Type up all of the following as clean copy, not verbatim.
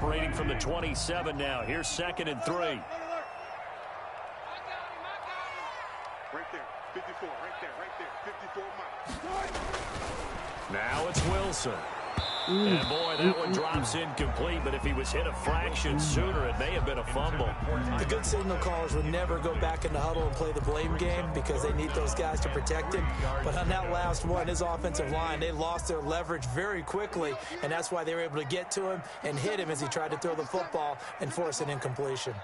operating from the 27 now. Here's 2nd and 3. Right there, 54, right there, 54 miles. Now it's Wilson. And boy, that one drops incomplete, but if he was hit a fraction sooner, it may have been a fumble. The good signal callers would never go back in the huddle and play the blame game because they need those guys to protect him. But on that last one, his offensive line, they lost their leverage very quickly, and that's why they were able to get to him and hit him as he tried to throw the football and force an incompletion.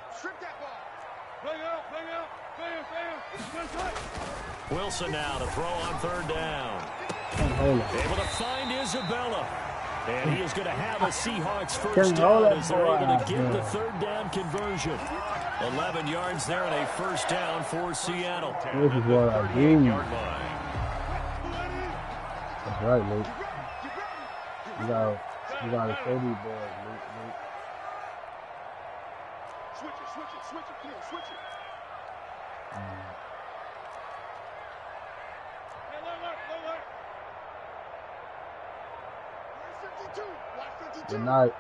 Wilson now to throw on 3rd down. Able to find Isabella. And he is going to have a Seahawks first down as they're able to get the 3rd down conversion. 11 yards there and a first down for Seattle. This is what I do. That's right, Luke. You got a 30 boy, Luke. Switch it, switch it. Good night.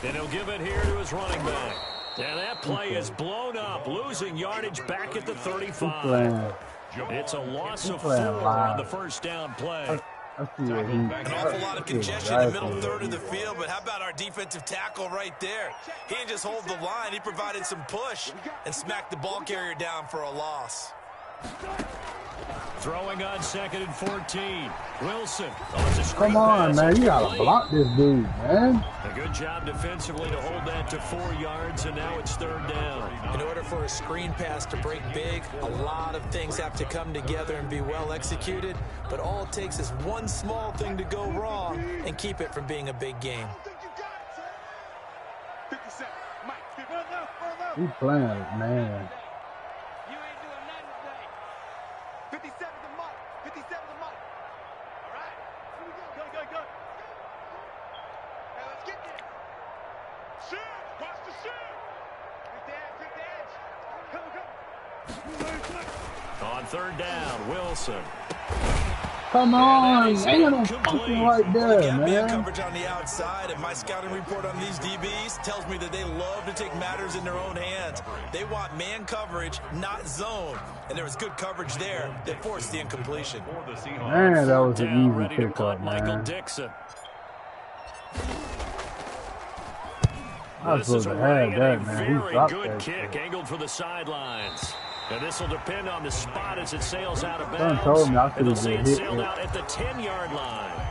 And he'll give it here to his running back. And that play is blown up, losing yardage back at the 35. It's a loss of 4 on the first down play. An awful lot of congestion in the middle third of the field, but how about our defensive tackle right there? He didn't just hold the line, he provided some push and smacked the ball carrier down for a loss. Throwing on 2nd and 14. Wilson. Come on, man. You got to block this dude, man. A good job defensively to hold that to 4 yards, and now it's 3rd down. In order for a screen pass to break big, a lot of things have to come together and be well executed, but all it takes is one small thing to go wrong and keep it from being a big game. He's playing, man. 57 the mark. 57 the mark. All right. Go. Now let's get there. Shoot. Watch the shoot. Get the edge. Come. On 3rd down, Wilson. Come on, man, fucking right there, man. man. Coverage on the outside, and my scouting report on these DBs tells me that they love to take matters in their own hands. They want man coverage, not zone. And there was good coverage there that forced the incompletion. Man, that was an easy pickup, Michael man. Dixon. I was supposed to have that, man. He dropped Very good that kick, shit. angled for the sidelines. And this will depend on the spot as it sails out of Someone bounds. told me I And could they'll have see been it hit sailed with. out at the 10-yard line.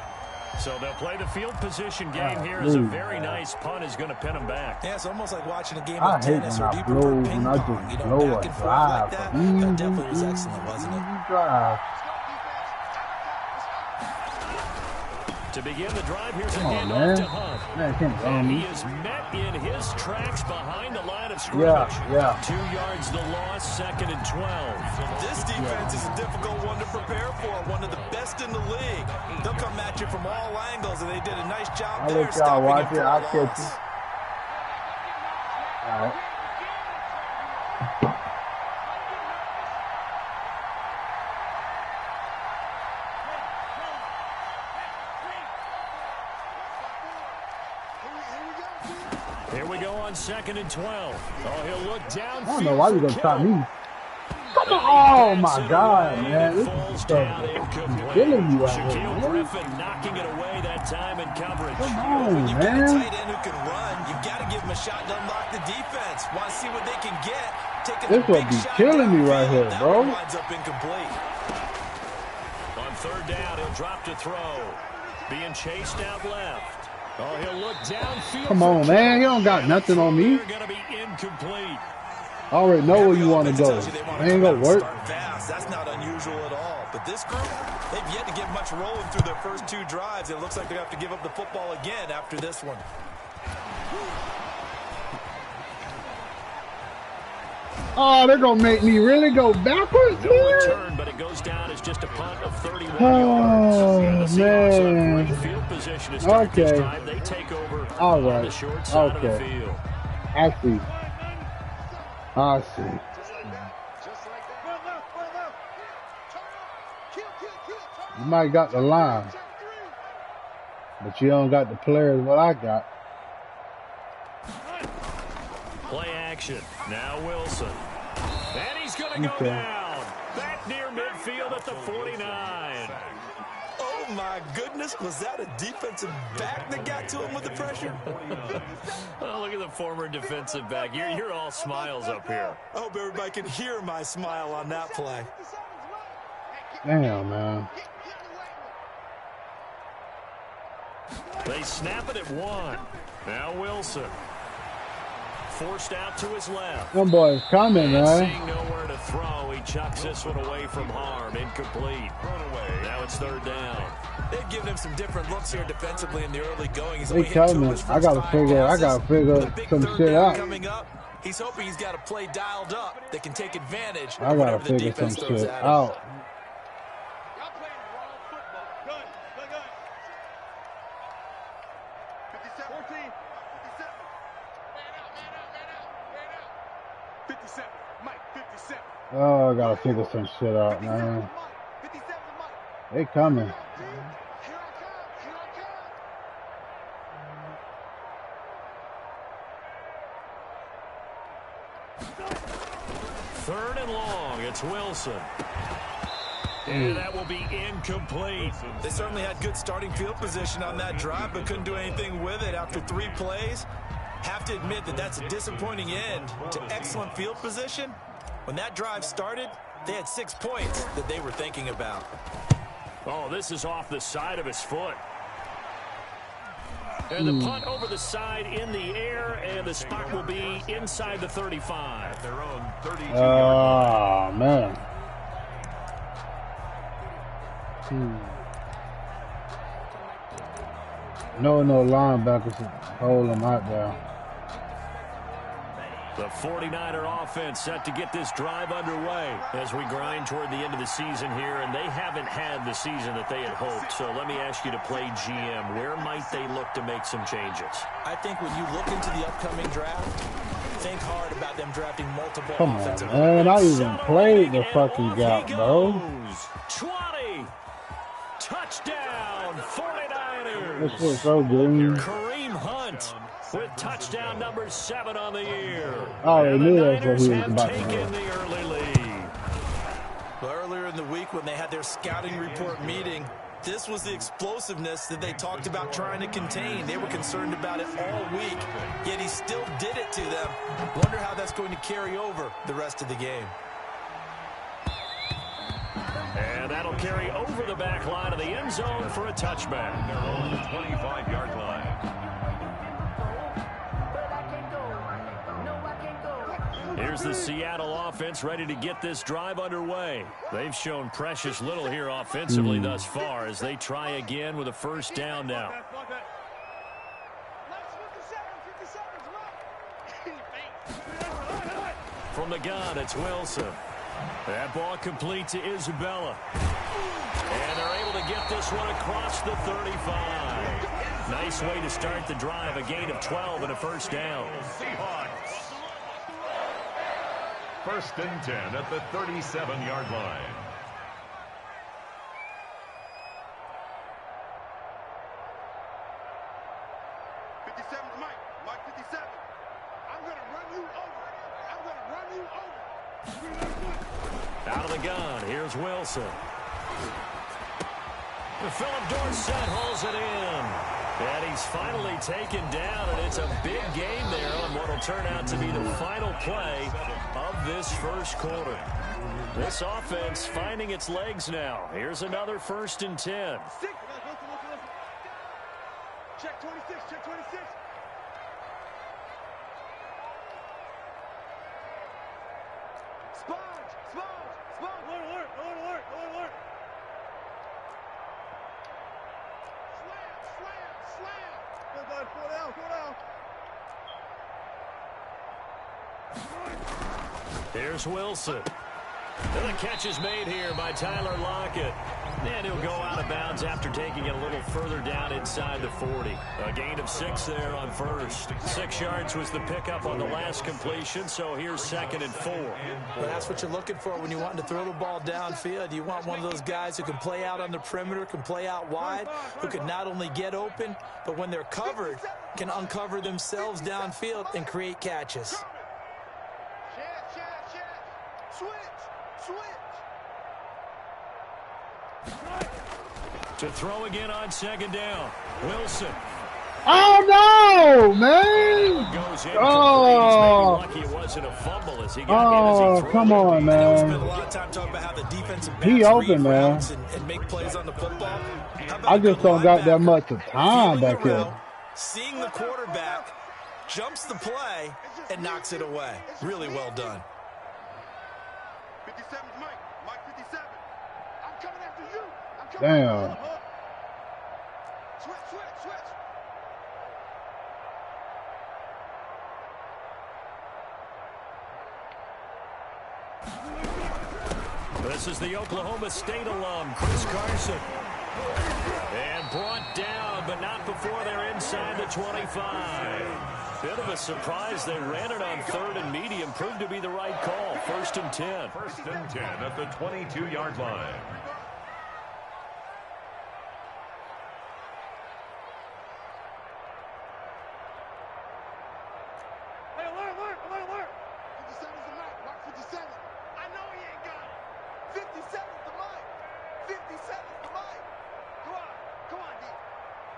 So they'll play the field position game here as a very nice punt is going to pin them back. Yeah, it's almost like watching a game I of hate tennis when or I deep blow, ping when I pong. just You know, blow back a and forth drive. like that. That definitely was excellent, wasn't it? Drive. To begin the drive, here's a Come on, handoff man. to Hunt. Man, can't go And he me. is met in his tracks behind the line of scrimmage. Yeah. 2 yards the loss, 2nd and 12. This defense is a difficult one to prepare for, one of the best in the league. They'll come at you from all angles, and they did a nice job I'll there let y'all stopping watch him it. for I'll a catch loss. you. All right. Here we go on 2nd and 12. Oh, he'll look downfield. I don't know why you gonna stop me. Come on! Oh my God, man! This is stuff killing you out here, Shaquille man. Griffin knocking it away that time in coverage. Come on, When you got a man! tight end who can run, you got to give him a shot to unlock the defense. Want to see what they can get. Taking This a will big be shot killing me right downfield. here, That bro. one winds up incomplete. On 3rd down, he'll drop to throw. Being chased out left. Oh, he'll look downfield. Come on, man! You don't got nothing on me. They're going to be incomplete. I already know where you want to go. Tells you they wanna It ain't come out gonna and work. start fast. That's not unusual at all. But this group, they've yet to get much rolling through their first 2 drives. It looks like they have to give up the football again after this one. Oh, they're gonna make me really go backwards No here. return, but it goes down as just a punt of 31 Oh, yards. The Seahawks are in man. great field position to start this Okay. drive. They take over All on the right. short side of the Okay. field. I see. I see. You might got the line. But you don't got the players what I got. Play action. Now Wilson. And he's going to go down. Back near midfield at the 49. Oh, my goodness. Was that a defensive back that got to him with the pressure? Oh, look at the former defensive back. You're all smiles up here. I hope everybody can hear my smile on that play. Damn, man. They snap it at 1. Now Wilson. Forced out to his left. Them boys coming, man. Seeing nowhere to throw, he chucks this one away from harm. Incomplete. Now it's 3rd down. They've given him some different looks here defensively in the early going. They coming. I gotta figure some shit out. Coming up, he's hoping he's got a play dialed up that can take advantage. I gotta figure some shit out. Oh, I gotta figure some shit out, man. They coming. Third and long. It's Wilson. And that will be incomplete. They certainly had good starting field position on that drive, but couldn't do anything with it after 3 plays. Have to admit that that's a disappointing end to excellent field position. When that drive started, they had 6 points that they were thinking about. Oh, this is off the side of his foot. And the punt over the side in the air, and the spot will be inside the 35. Their own 32-yard line. Oh, man. No linebackers hold them out there. The 49er offense set to get this drive underway as we grind toward the end of the season here, and they haven't had the season that they had hoped. So let me ask you to play GM. Where might they look to make some changes? I think when you look into the upcoming draft, think hard about them drafting multiple offensive linemen. Man, I even played the fucking gap, bro. 20. Touchdown, 49ers. This was so green. Kareem Hunt with touchdown number 7 on the year. Oh, they knew that's what he was about to taken do. the early lead. Well, earlier in the week when they had their scouting report meeting, this was the explosiveness that they talked about trying to contain. They were concerned about it all week, yet he still did it to them. Wonder how that's going to carry over the rest of the game. And that'll carry over the back line of the end zone for a touchback. They're on the 25-yard line. Here's the Seattle offense ready to get this drive underway. They've shown precious little here offensively thus far as they try again with a first down now. From the gun, it's Wilson. That ball complete to Isabella. And they're able to get this one across the 35. Nice way to start the drive, a gain of 12 and a first down. Seahawks. 1st and 10 at the 37-yard line. Mike 57. I'm going to run you over. I'm going to run you over. Out of the gun, here's Wilson. Philip Dorsett holds it in. And he's finally taken down, and it's a big game there on what will turn out to be the final play of this first quarter. This offense finding its legs now. Here's another 1st and 10. Check 26, check 26. Sponge. Alert. Slam. Go down. Here's Wilson. And the catch is made here by Tyler Lockett. And he'll go out of bounds after taking it a little further down inside the 40. A gain of 6 there on first. 6 yards was the pickup on the last completion, so here's 2nd and 4. Well, that's what you're looking for when you want to throw the ball downfield. You want one of those guys who can play out on the perimeter, can play out wide, who can not only get open, but when they're covered, can uncover themselves downfield and create catches. To throw again on 2nd down. Wilson. Oh, no, man. Oh, lucky it wasn't a fumble as he got in as he come on, man. Spent a lot of time talking about how the defensive He open, man. And make plays on the football. I just don't got that much of time back here. Seeing the quarterback, jumps the play, and knocks it away. Really well done. 57's Mike. Mike 57. I'm coming after you. I'm coming Damn. after you. Switch. This is the Oklahoma State alum, Chris Carson. And brought down, but not before they're inside the 25. Bit of a surprise. They ran it on 3rd and medium. Proved to be the right call. 1st and 10. 1st and 10 at the 22-yard line. Alert. 57's the Mike. Mark 57. I know he ain't got it. 57's the Mike. 57's the Mike. Come on, D.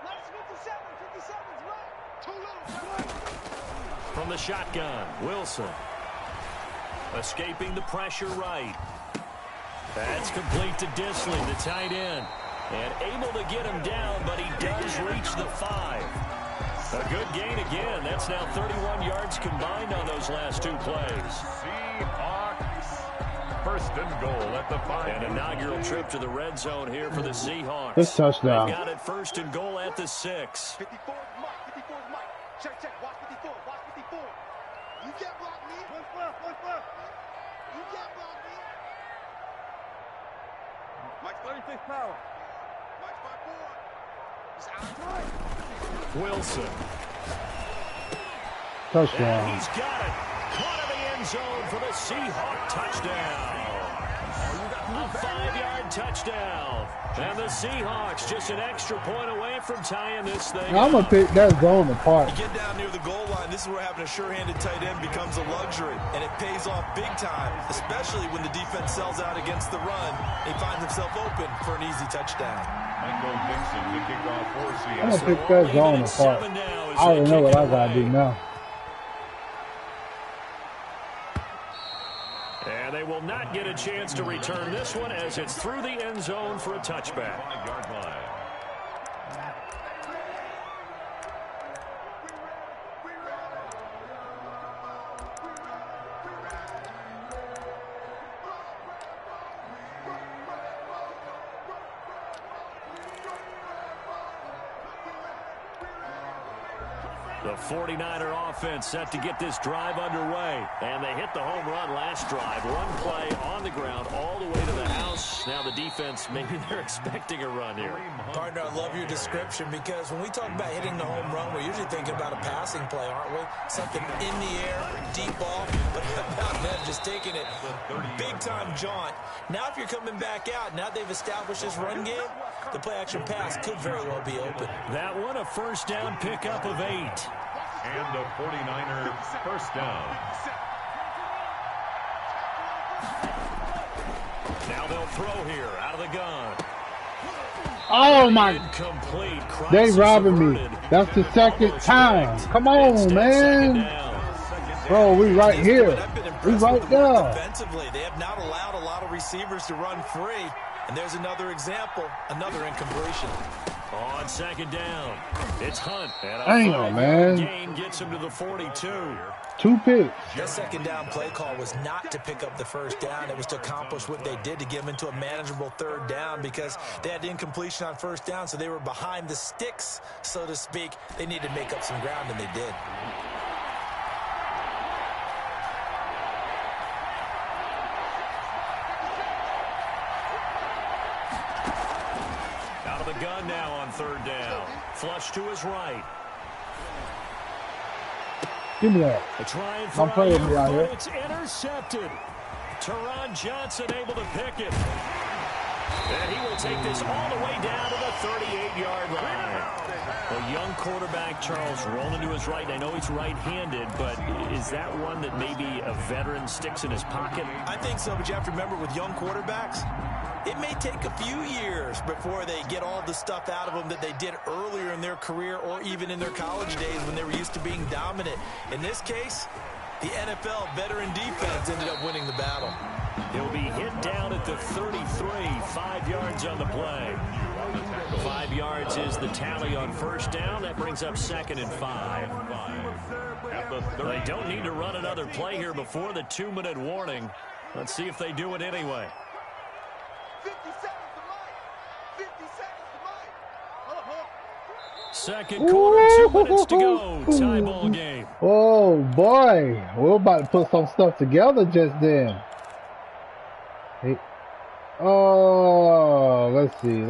Mike's 57. 57's Mike. Too little. From the shotgun, Wilson. Escaping the pressure right. That's complete to Disley, the tight end. And able to get him down, but he does reach the 5. A good gain again. That's now 31 yards combined on those last 2 plays. Seahawks. 1st and goal at the 5. An inaugural trip to the red zone here for the Seahawks. This touchdown. They've got it 1st and goal at the 6. 54's Mike. 54's Mike. Check. Watch 54. Watch 54. You can't block me. What's left? You can't block me. Mike's 36 power. Mike's 5'4". He's out of time. Wilson. Touchdown. And he's got it. Caught in the end zone for the Seahawk touchdown. A 5-yard touchdown. And the Seahawks just an extra point away from tying this thing I'm going to pick that zone apart. You get down near the goal line, this is where having a sure-handed tight end becomes a luxury, and it pays off big time, especially when the defense sells out against the run. He finds himself open for an easy touchdown. Michael Dixon to kick off for I'm going to Seattle. pick that zone apart. I already know what I got to do now. And they will not get a chance to return this one as it's through the end zone for a touchback. 5-yard line. The 49er offense set to get this drive underway. And they hit the home run last drive. One play on the ground all the way to the house. Now the defense, maybe they're expecting a run here. Partner, I love your description because when we talk about hitting the home run, we're usually thinking about a passing play, aren't we? Something in the air, deep ball, but about them just taking it big-time jaunt. Now if you're coming back out, now they've established this run game, the play-action pass could very well be open. That one a first down pickup of 8. And the 49er first down. Now they'll throw here out of the gun. Oh, my. Incomplete. They robbing me. That's the 2nd time. Come on, man. Bro, we right here. We right there. Defensively, they have not allowed a lot of receivers to run free. And there's another example, another incompletion. On 2nd down, it's Hunt. Damn, man. Gain gets him to the 42. 2 picks. That 2nd down play call was not to pick up the first down. It was to accomplish what they did to get them into a manageable 3rd down because they had incompletion on 1st down, so they were behind the sticks, so to speak. They needed to make up some ground, and they did. flush to his right. Give me that. I'm playing me out here. It's intercepted. Teron Johnson able to pick it. And he will take this all the way down to the 38-yard line. A young quarterback, Charles, rolling to his right. I know he's right-handed, but is that one that maybe a veteran sticks in his pocket? I think so, but you have to remember with young quarterbacks, it may take a few years before they get all the stuff out of them that they did earlier in their career or even in their college days when they were used to being dominant. In this case, the NFL veteran defense ended up winning the battle. He'll be hit down at the 33, 5 yards on the play. 5 yards is the tally on first down. That brings up 2nd and 5. They don't need to run another play here before the 2-minute warning. Let's see if they do it anyway. 50 seconds to Mike. 50 seconds to Mike. Hold on. Second quarter, 2 minutes to go. Tie ball game. Oh, boy. We're about to put some stuff together just then. Hey. Oh, let's see.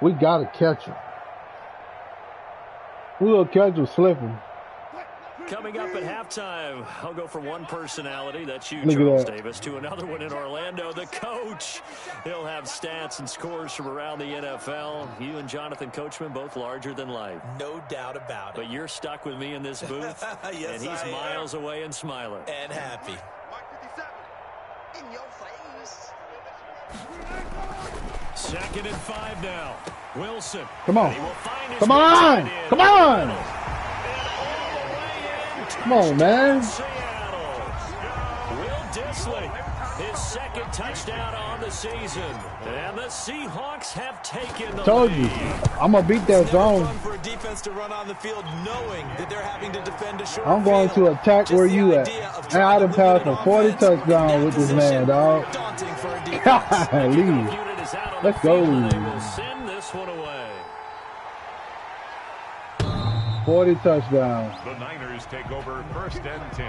We got to catch him. We'll catch him slipping. Coming up at halftime, I'll go from one personality, that's you, Charles Davis, to another one in Orlando, the coach. He'll have stats and scores from around the NFL. You and Jonathan Coachman, both larger than life. No doubt about it. But you're stuck with me in this booth, yes, and he's miles away and smiling. And happy. Mike 57. In your face. 2nd and 5 now. Wilson. Come on. He will find his Come on. way Come on. Come on, man. Seattle. Will Dissly, his 2nd touchdown on the season. And the Seahawks have taken the Told lead. you. I'm going to beat that zone. Fun for a defense to run on the field knowing that they're having to defend a short I'm going field. to attack where you at. And I done passed for 40 touchdowns with this man, dog. Daunting for a defense. Leave. Let's go. They will send this one away. 40 touchdowns. The Niners take over 1st and 10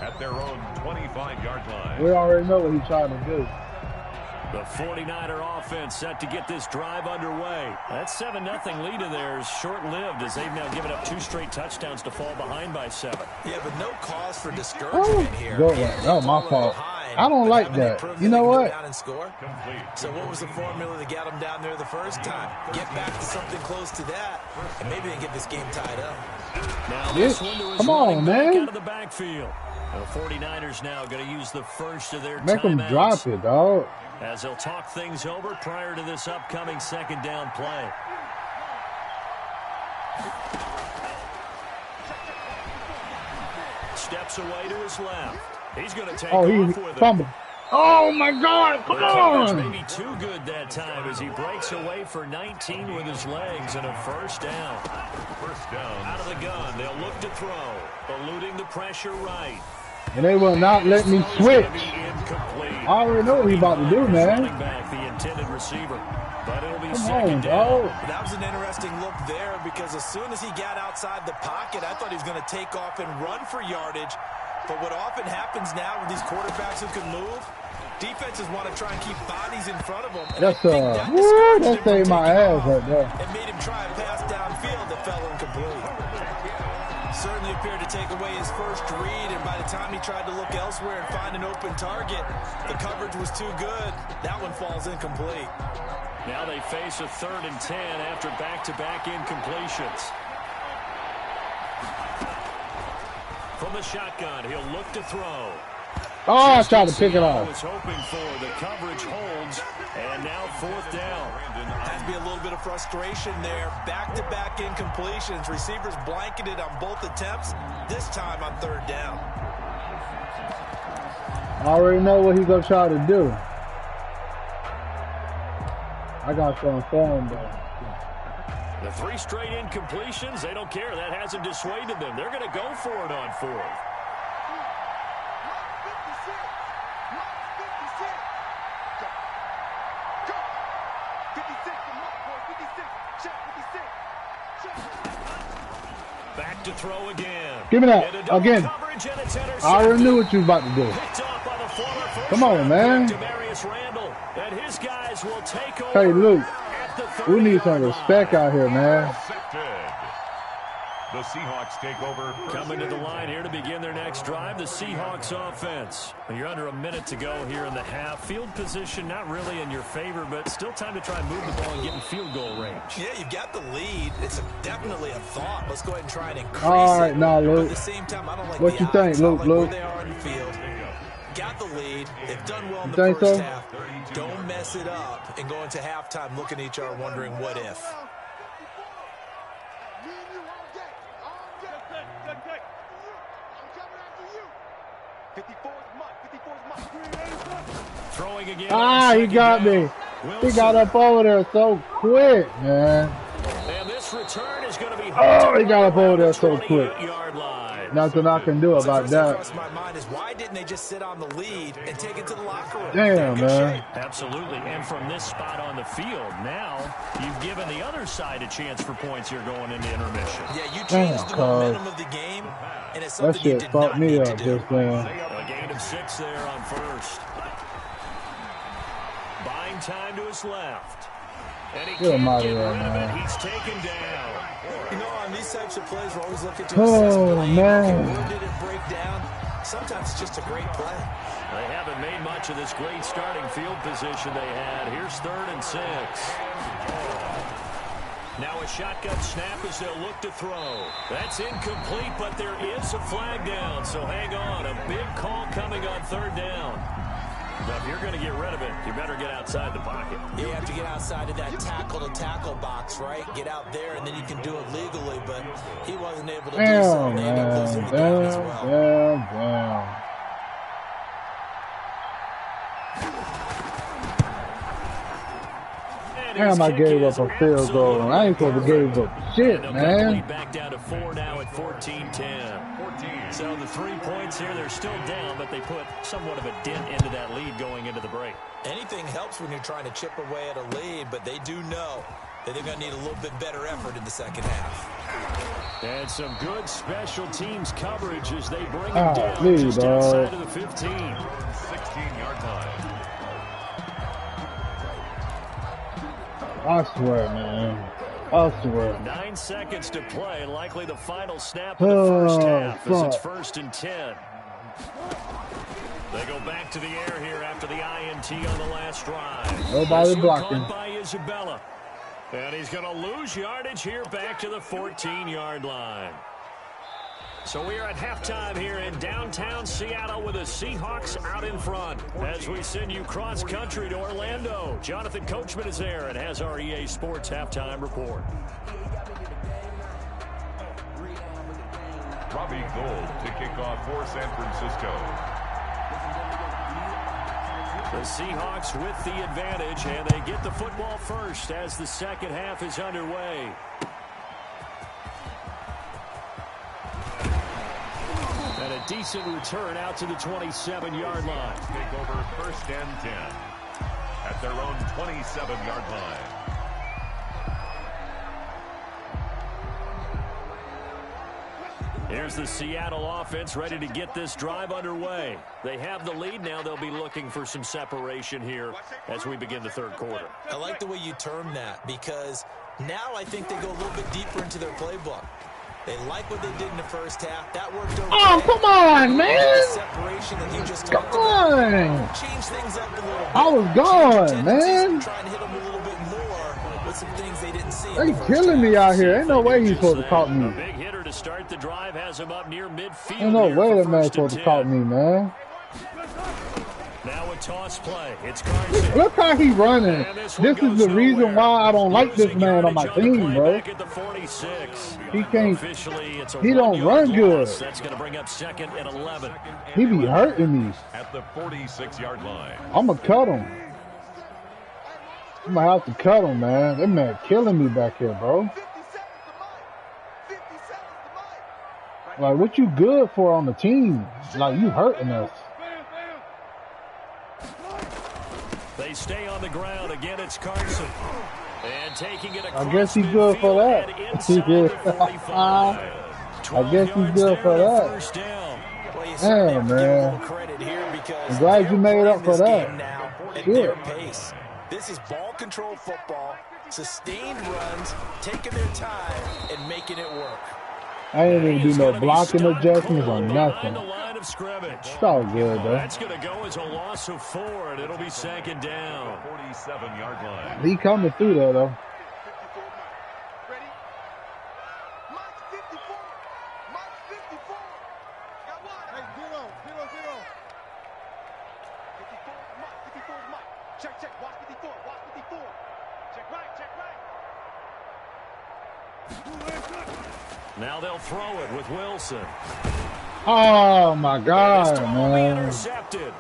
at their own 25-yard line. We already know what he's trying to do. The 49er offense set to get this drive underway. That 7-0 lead of theirs short-lived as they've now given up 2 straight touchdowns to fall behind by 7. Yeah, but no cause for discouragement here. That was my fault. I don't like that. You know what? Down and score. So what was the formula that got them down there the first time? Get back to something close to that, and maybe they get this game tied up. Now this one to his Come on, running back man. out of the backfield. The 49ers now going to use the first of their Make them timeouts drop it, dog. as they'll talk things over prior to this upcoming 2nd down play. Steps away to his left. He's going to take off with it. Oh, my God. Come on. Maybe too good that time as he breaks away for 19 with his legs and a 1st down. First down. Out of the gun, they'll look to throw. Eluding the pressure right. And they will not let me switch. I already know what he's about to do, man. Back, the intended receiver. But it'll be Come on, dog. That was an interesting look there because as soon as he got outside the pocket, I thought he was going to take off and run for yardage. But what often happens now with these quarterbacks who can move, defenses want to try and keep bodies in front of them. That saved my ass right there. It made him try a pass downfield that fell incomplete. Certainly appeared to take away his first read, and by the time he tried to look elsewhere and find an open target, the coverage was too good. That one falls incomplete. Now they face a 3rd and 10 after back-to-back incompletions. From the shotgun, he'll look to throw. Oh, I tried to pick it off. Was hoping for the coverage holds, and now 4th down. Has to be a little bit of frustration there. Back-to-back incompletions. Receivers blanketed on both attempts. This time on 3rd down. I already know what he's going to try to do. I got some form, though. The 3 straight incompletions, they don't care. That hasn't dissuaded them. They're going to go for it on 4th. Back to throw again. Give me that. Again. I already knew what you was about to do. Come on, man. And his guys will take over. Hey, Luke, we need some respect out here, man. The Seahawks take over. Coming to the line here to begin their next drive, the Seahawks offense. You're under a minute to go here in the half. Field position not really in your favor, but still time to try and move the ball and get in field goal range. Yeah, you've got the lead. It's definitely a thought. Let's go ahead and try and increase all right, it. now, Luke. But at the same time, I don't like what you think, Luke? Where they are on the field. Got the lead. They've done well in the first half. Don't mess it up and go into halftime looking at each other wondering what if. Throwing again. He got me. He got up over there so quick, man. And this return is going to be he got up over there so quick. Nothing I can do about that. Crossed my mind is why didn't they just sit on the lead and take it to the locker room? Damn, man. Absolutely. And from this spot on the field, now you've given the other side a chance for points here going into intermission. Yeah, you changed the momentum of the game, and it's something you did not need to do. A gain of 6 there on first. Buying time to his left. And he can't get rid of it. He's taken down. You know, on these types of plays, we're always looking to assess blame. Where did it break down? Sometimes it's just a great play. They haven't made much of this great starting field position they had. Here's 3rd and 6. Now a shotgun snap as they'll look to throw. That's incomplete, but there is a flag down, so hang on. A big call coming on 3rd down. But if you're going to get rid of it, you better get outside the pocket. You have to get outside of that tackle-to-tackle box, right? Get out there, and then you can do it legally, but he wasn't able to do so. They ended up closing the down as well. Damn, I gave up a field goal. I ain't supposed to give up shit, man. Back down to 4 now at 14-10. So the 3 points here, they're still down, but they put somewhat of a dent into that lead going into the break. Anything helps when you're trying to chip away at a lead, but they do know that they're going to need a little bit better effort in the second half. And some good special teams coverage as they bring him down just outside of the 15. 16-yard line. I swear, man. I swear. 9 seconds to play. Likely the final snap of the first half as it's 1st and 10. They go back to the air here after the INT on the last drive. Nobody blocking. By Isabella. And he's going to lose yardage here back to the 14-yard line. So we are at halftime here in downtown Seattle with the Seahawks out in front. As we send you cross-country to Orlando, Jonathan Coachman is there and has our EA Sports halftime report. Robbie Gould to kick off for San Francisco. The Seahawks with the advantage, and they get the football first as the second half is underway. And a decent return out to the 27-yard line. Take over 1st and 10 at their own 27-yard line. Here's the Seattle offense ready to get this drive underway. They have the lead now. They'll be looking for some separation here as we begin the 3rd quarter. I like the way you term that because now I think they go a little bit deeper into their playbook. They like what they did in the first half. That worked okay. Oh, come on, man. The separation that you just talked about. Change things up a little bit. I was gone, man. Try and hit them a little bit more with some things they didn't see. They killing me out here. Ain't no way he's supposed to caught me. A big hitter to start the drive has him up near midfield. Ain't no way that man's supposed to caught me, man. Now a toss play. It's Carson. Look how he running. This is the reason why I don't like this man on my team, bro. He can't. He don't run good. That's going to bring up 2nd and 11. He be hurting me. At the 46-yard line. I'm gonna cut him. I'm gonna have to cut him, man. That man killing me back here, bro. Like, what you good for on the team? Like, you hurting us. They stay on the ground. Again, it's Carson. And taking it across I guess he's good for that. I guess he's good for that. Well, Damn, man. credit here because I'm glad you made up for that. now, and at their pace. This is ball control football, sustained runs, taking their time, and making it work. I ain't even do no blocking adjustments or nothing. It's all good, though. That's going to go as a loss of 4, and it'll be second down. 47-yard line. He coming through there, though. Now they'll throw it with Wilson. Oh my God, man! Intercepted.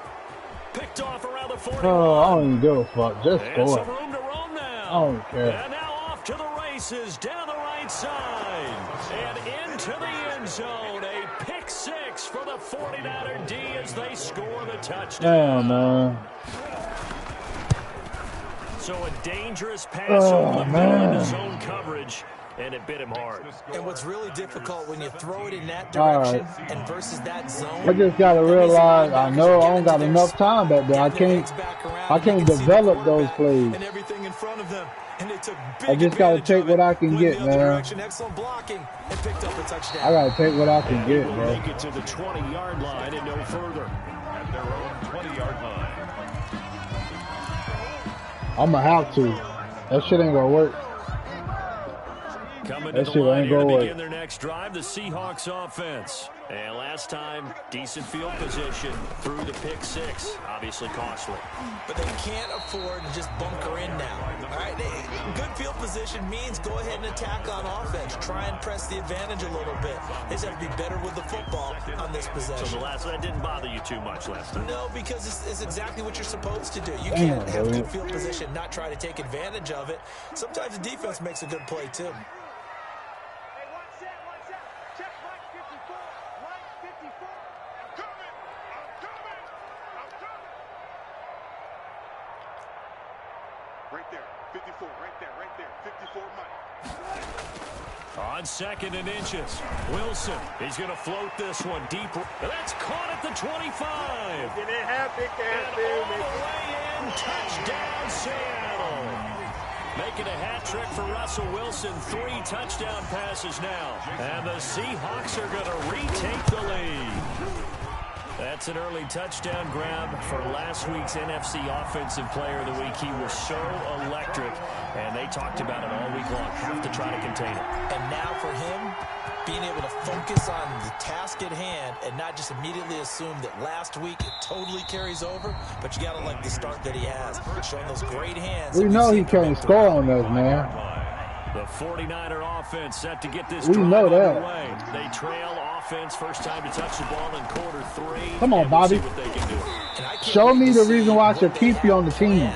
Picked off around the 40. Oh, I don't even give a fuck. Just score. Some room to run now. I don't care. And now off to the races down the right side and into the end zone. A pick 6 for the 49er D as they score the touchdown. Damn, man. So a dangerous pass over the middle into zone coverage, and it bit him hard. And what's really difficult when you throw it in that direction and versus that zone. I just gotta realize I know I don't got enough time back there. I can't develop those plays. And everything in front of them. And they took big I just gotta take what I can get, man. Excellent blocking and picked up a touchdown. I gotta take what I can get, bro. Make it to the 20-yard line and no further. At their own 20-yard line. I'ma have to. That shit ain't gonna work. Coming to the line here to begin their next drive, the Seahawks offense. And last time, decent field position through the pick 6. Obviously costly. But they can't afford to just bunker in now. All right, good field position means go ahead and attack on offense. Try and press the advantage a little bit. They just have to be better with the football on this possession. So the last one didn't bother you too much last time? No, because it's exactly what you're supposed to do. You can't have good field position, not try to take advantage of it. Sometimes the defense makes a good play, too. Right there, 54, right there, 54 Mike. On 2nd and inches, Wilson, he's going to float this one deep. That's caught at the 25. Get it happy, and all the way in, touchdown Seattle. Making a hat trick for Russell Wilson, 3 touchdown passes now. And the Seahawks are going to retake the lead. That's an early touchdown grab for last week's NFC Offensive Player of the Week. He was so electric, and they talked about it all week long. Have to try to contain it. And now for him, being able to focus on the task at hand and not just immediately assume that last week it totally carries over, but you got to like the start that he has. Showing those great hands. We know he can't score on us, man. The 49er offense set to get this we know that. Underway. They trail offense, first time to touch the ball in quarter 3. Come on, Bobby. Show me the reason why I should keep you on the team.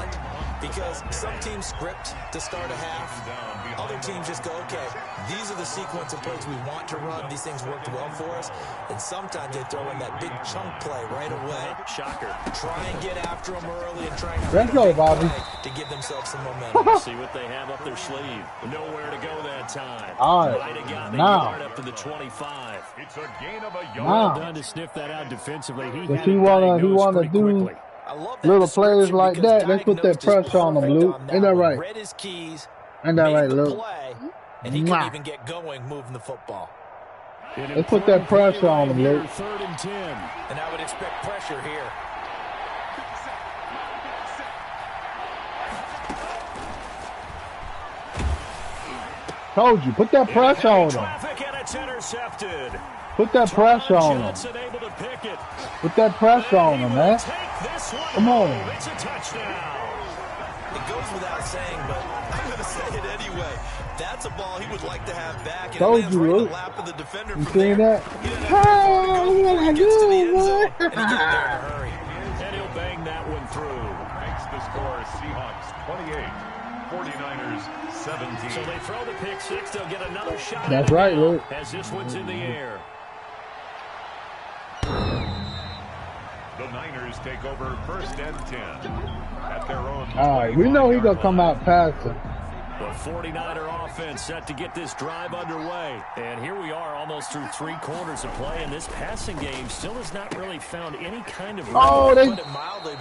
Because some teams script to start a half. Other teams just go, okay, these are the sequence of plays we want to run. These things worked well for us. And sometimes they throw in that big chunk play right away. Shocker. Try and get after them early and try and let's go, Bobby. To give themselves some momentum. See what they have up their sleeve. Nowhere to go that time. All right. Might have gotten now. A yard up to the 25. It's a gain of a yard. Well done to sniff that out defensively. He wanna do little players like that. Let's put that pressure on them, Luke. Ain't that right? Ain't that right, Luke? And he couldn't even get going moving the football. Let's put that pressure on them, Luke. 3rd and 10. And I would expect pressure here. Told you, put that pressure on them. Put that pressure on them. Put that pressure on them, man. Come on. It's a touchdown. It goes without saying, but I'm going to say it anyway. That's a ball he would like to have back. And told you, Luke. You seen that? Oh, what I do, boy? And he got there in a hurry. And he'll bang that one through. Makes the score Seahawks 28, 49ers 17. So they throw the pick 6. They'll get another shot. That's right, Luke. As this one's in the air. The Niners take over 1st and 10 at their own. All right, we know he's going to come out past him. The 49er offense set to get this drive underway. And here we are almost through 3 quarters of play, and this passing game still has not really found any kind of... Oh,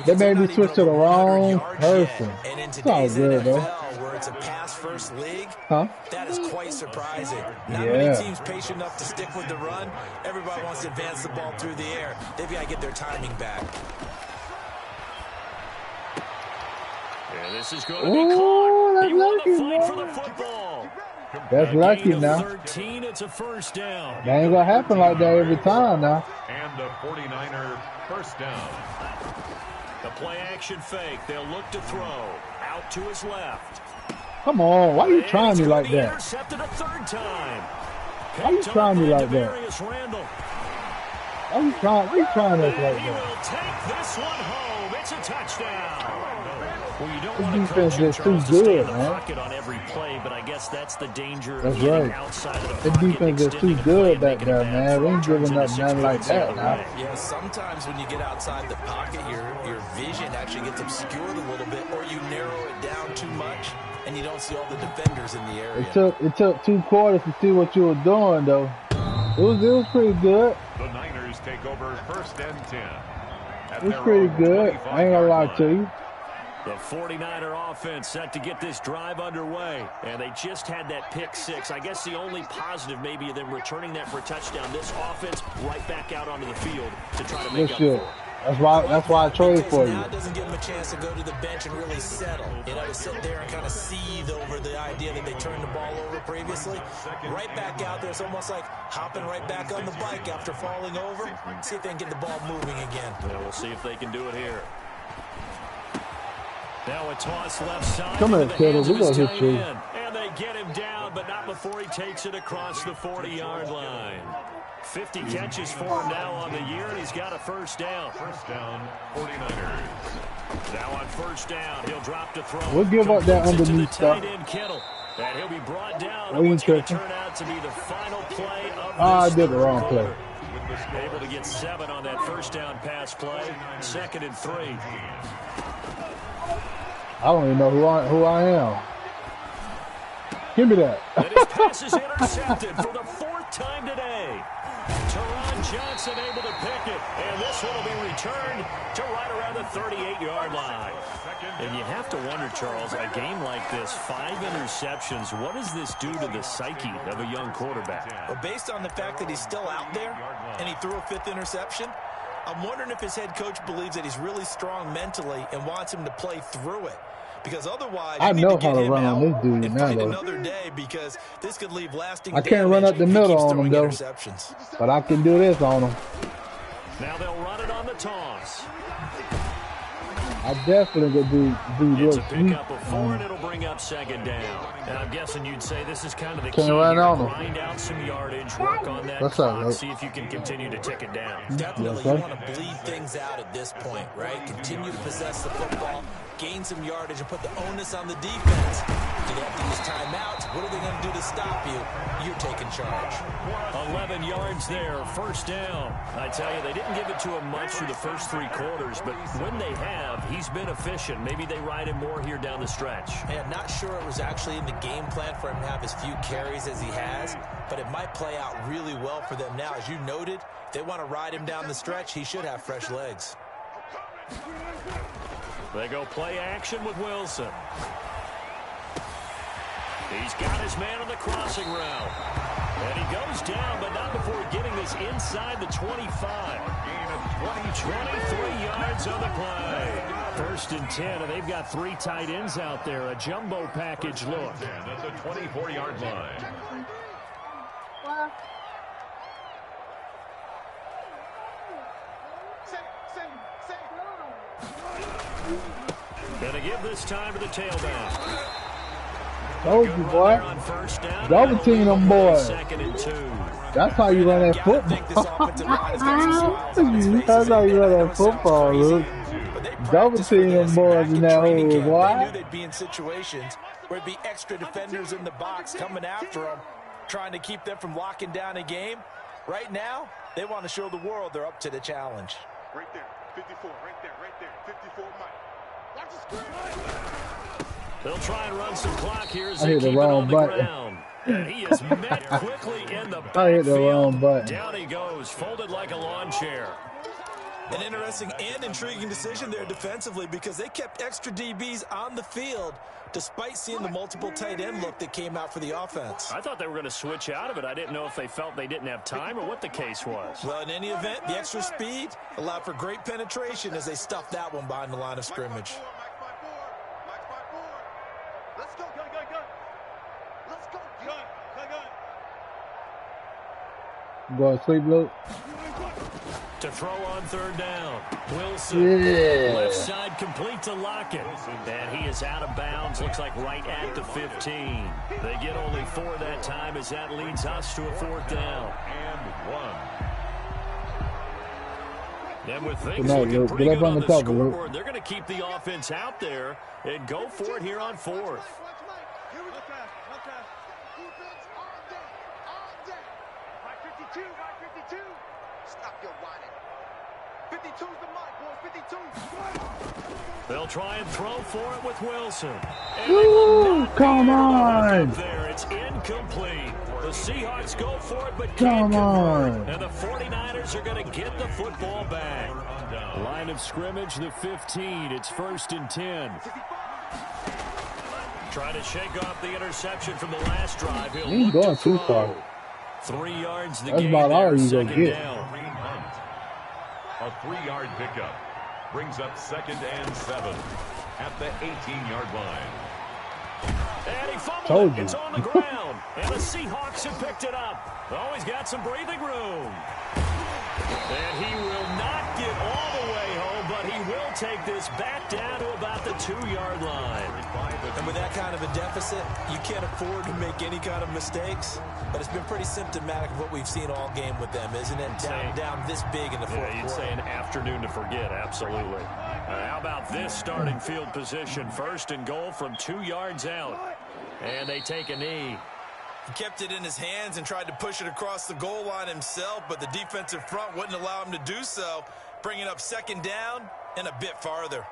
they made me switch to the wrong person. And in it's all today's good, NFL, though. where it's a pass-first league, that is quite surprising. Not many teams patient enough to stick with the run. Everybody wants to advance the ball through the air. They've got to get their timing back. And this is going to be caught. He won the fight for the football. That's lucky now. 13, it's a first down. That ain't going to happen like that every time now. And the 49er first down. The play action fake. They'll look to throw. Out to his left. Come on. Why are you trying me like that? Intercepted a third time. Why are you trying me like that? Why are you trying us like that? He will take this one home. It's a touchdown. Well, you don't This want to defense coach is too Charles to stay good, in the man. pocket on every play, but I guess that's the danger That's of getting right. outside of the The pocket. defense is too good back there, man. We ain't giving up nothing like that now. Yeah, sometimes when you get outside the pocket, your vision actually gets obscured a little bit, or you narrow it down too much, and you don't see all the defenders in the area. It took 2 quarters to see what you were doing, though. It was pretty good. The Niners take over first and 10. It was pretty good. I ain't gonna lie to you. The 49er offense set to get this drive underway, and they just had that pick 6. I guess the only positive maybe of them returning that for a touchdown. This offense right back out onto the field to try to make up for it. That's why I traded for you. Now it doesn't give them a chance to go to the bench and really settle. You know, to sit there and kind of seethe over the idea that they turned the ball over previously. Right back out there. It's almost like hopping right back on the bike after falling over. See if they can get the ball moving again. Yeah, we'll see if they can do it here. Now a toss left side. Come here, kiddo. We're going to hit you. And they get him down, but not before he takes it across the 40-yard line. 50 catches for him now on the year, and he's got a first down. First down, 49ers. Now on first down, he'll drop to throw. We'll give up that underneath stuff. And he'll be brought down. And what's going to turn out to be the final play of this I did the wrong play. Able to get 7 on that first down pass play. 2nd and 3. I don't even know who I am. Give me that. And his pass is intercepted for the 4th time today. Teron Johnson able to pick it, and this one will be returned to right around the 38-yard line. And you have to wonder, Charles, a game like this, 5 interceptions, what does this do to the psyche of a young quarterback? Well, based on the fact that he's still out there and he threw a 5th interception, I'm wondering if his head coach believes that he's really strong mentally and wants him to play through it. Because otherwise, I know how to run on this dude now, though. Another day, because this could leave lasting I can't run up the middle on him, though. But I can do this on him. Now they'll run it on the toss. I definitely could do It's this. a pickup of 4, and it'll bring up 2nd down. And I'm guessing you'd say this is kind of the key Can't run here. on him. Grind out some yardage, work on that What's clock, up, see if you can continue to tick it down. Definitely, Yes, you sir. want to bleed things out at this point, right? Continue to possess the football, gain some yardage, and put the onus on the defense. Do they have to use timeouts? What are they going to do to stop you? You're taking charge. 11 yards there, first down. I tell you, they didn't give it to him much through the first 3 quarters, but when they have, he's been efficient. Maybe they ride him more here down the stretch. And not sure it was actually in the game plan for him to have as few carries as he has, but it might play out really well for them now. As you noted, if they want to ride him down the stretch, he should have fresh legs. They go play action with Wilson. He's got his man on the crossing route. And he goes down, but not before getting this inside the 25. Gain of 23 yards on the play. 1st and 10, and they've got 3 tight ends out there. A jumbo package look. At the 24-yard line. Gonna give this time to the tailback. Told you, boy. Double team them boys. 2nd and 2. That's how you run that football. That's how you run that football, Luke. Double team them boys in that hole, They knew boy. they'd be in situations where it'd be extra defenders in the box coming after them, trying to keep them from locking down a game. Right now, they want to show the world they're up to the challenge. Right there, 54, right there, 54, Mike. Watch the screen. They'll try and run some clock here as I they hit the keep it on wrong the button. ground. And he is met quickly in the I hit the wrong backfield. button. Down he goes, folded like a lawn chair. An interesting and intriguing decision there defensively because they kept extra DBs on the field despite seeing the multiple tight end look that came out for the offense. I thought they were going to switch out of it. I didn't know if they felt they didn't have time or what the case was. Well, in any event, the extra speed allowed for great penetration as they stuffed that one behind the line of scrimmage. Let's go, gun. Let's go, gun. Going to sleep, Luke? To throw on third down. Wilson. Yeah. Left side complete to Lockett. And he is out of bounds. Looks like right at the 15. They get only 4 that time as that leads us to a 4th down. And 1. And with things looking pretty Get up good on on the the cover, scoreboard, they're going to keep the offense out there and go for it here on 4th. Stop your whining. 52's the mic, boys. 52. They'll try and throw for it with Wilson. Woo! Come on! There, it's incomplete. The Seahawks go for it, but Come can't on! convert. And the 49ers are going to get the football back. Line of scrimmage, the 15. It's 1st and 10. Trying to shake off the interception from the last drive. He'll He's look going to too throw. far. 3 yards the That's gain about all there, you gonna 2nd get. down. A 3-yard pickup brings up 2nd and 7 at the 18-yard line. And he fumbled Told it. you. It's on the ground. And the Seahawks have picked it up. Oh, he's got some breathing room. And he will not get all the way home, but he will take this back down to about the 2-yard line. And with that kind of a deficit, you can't afford to make any kind of mistakes. But it's been pretty symptomatic of what we've seen all game with them, isn't it? Down this big in the fourth Yeah, you'd quarter. say an afternoon to forget, absolutely. How about this starting field position? 1st and goal from 2 yards out. And they take a knee. He kept it in his hands and tried to push it across the goal line himself, but the defensive front wouldn't allow him to do so, bringing up 2nd down and a bit farther.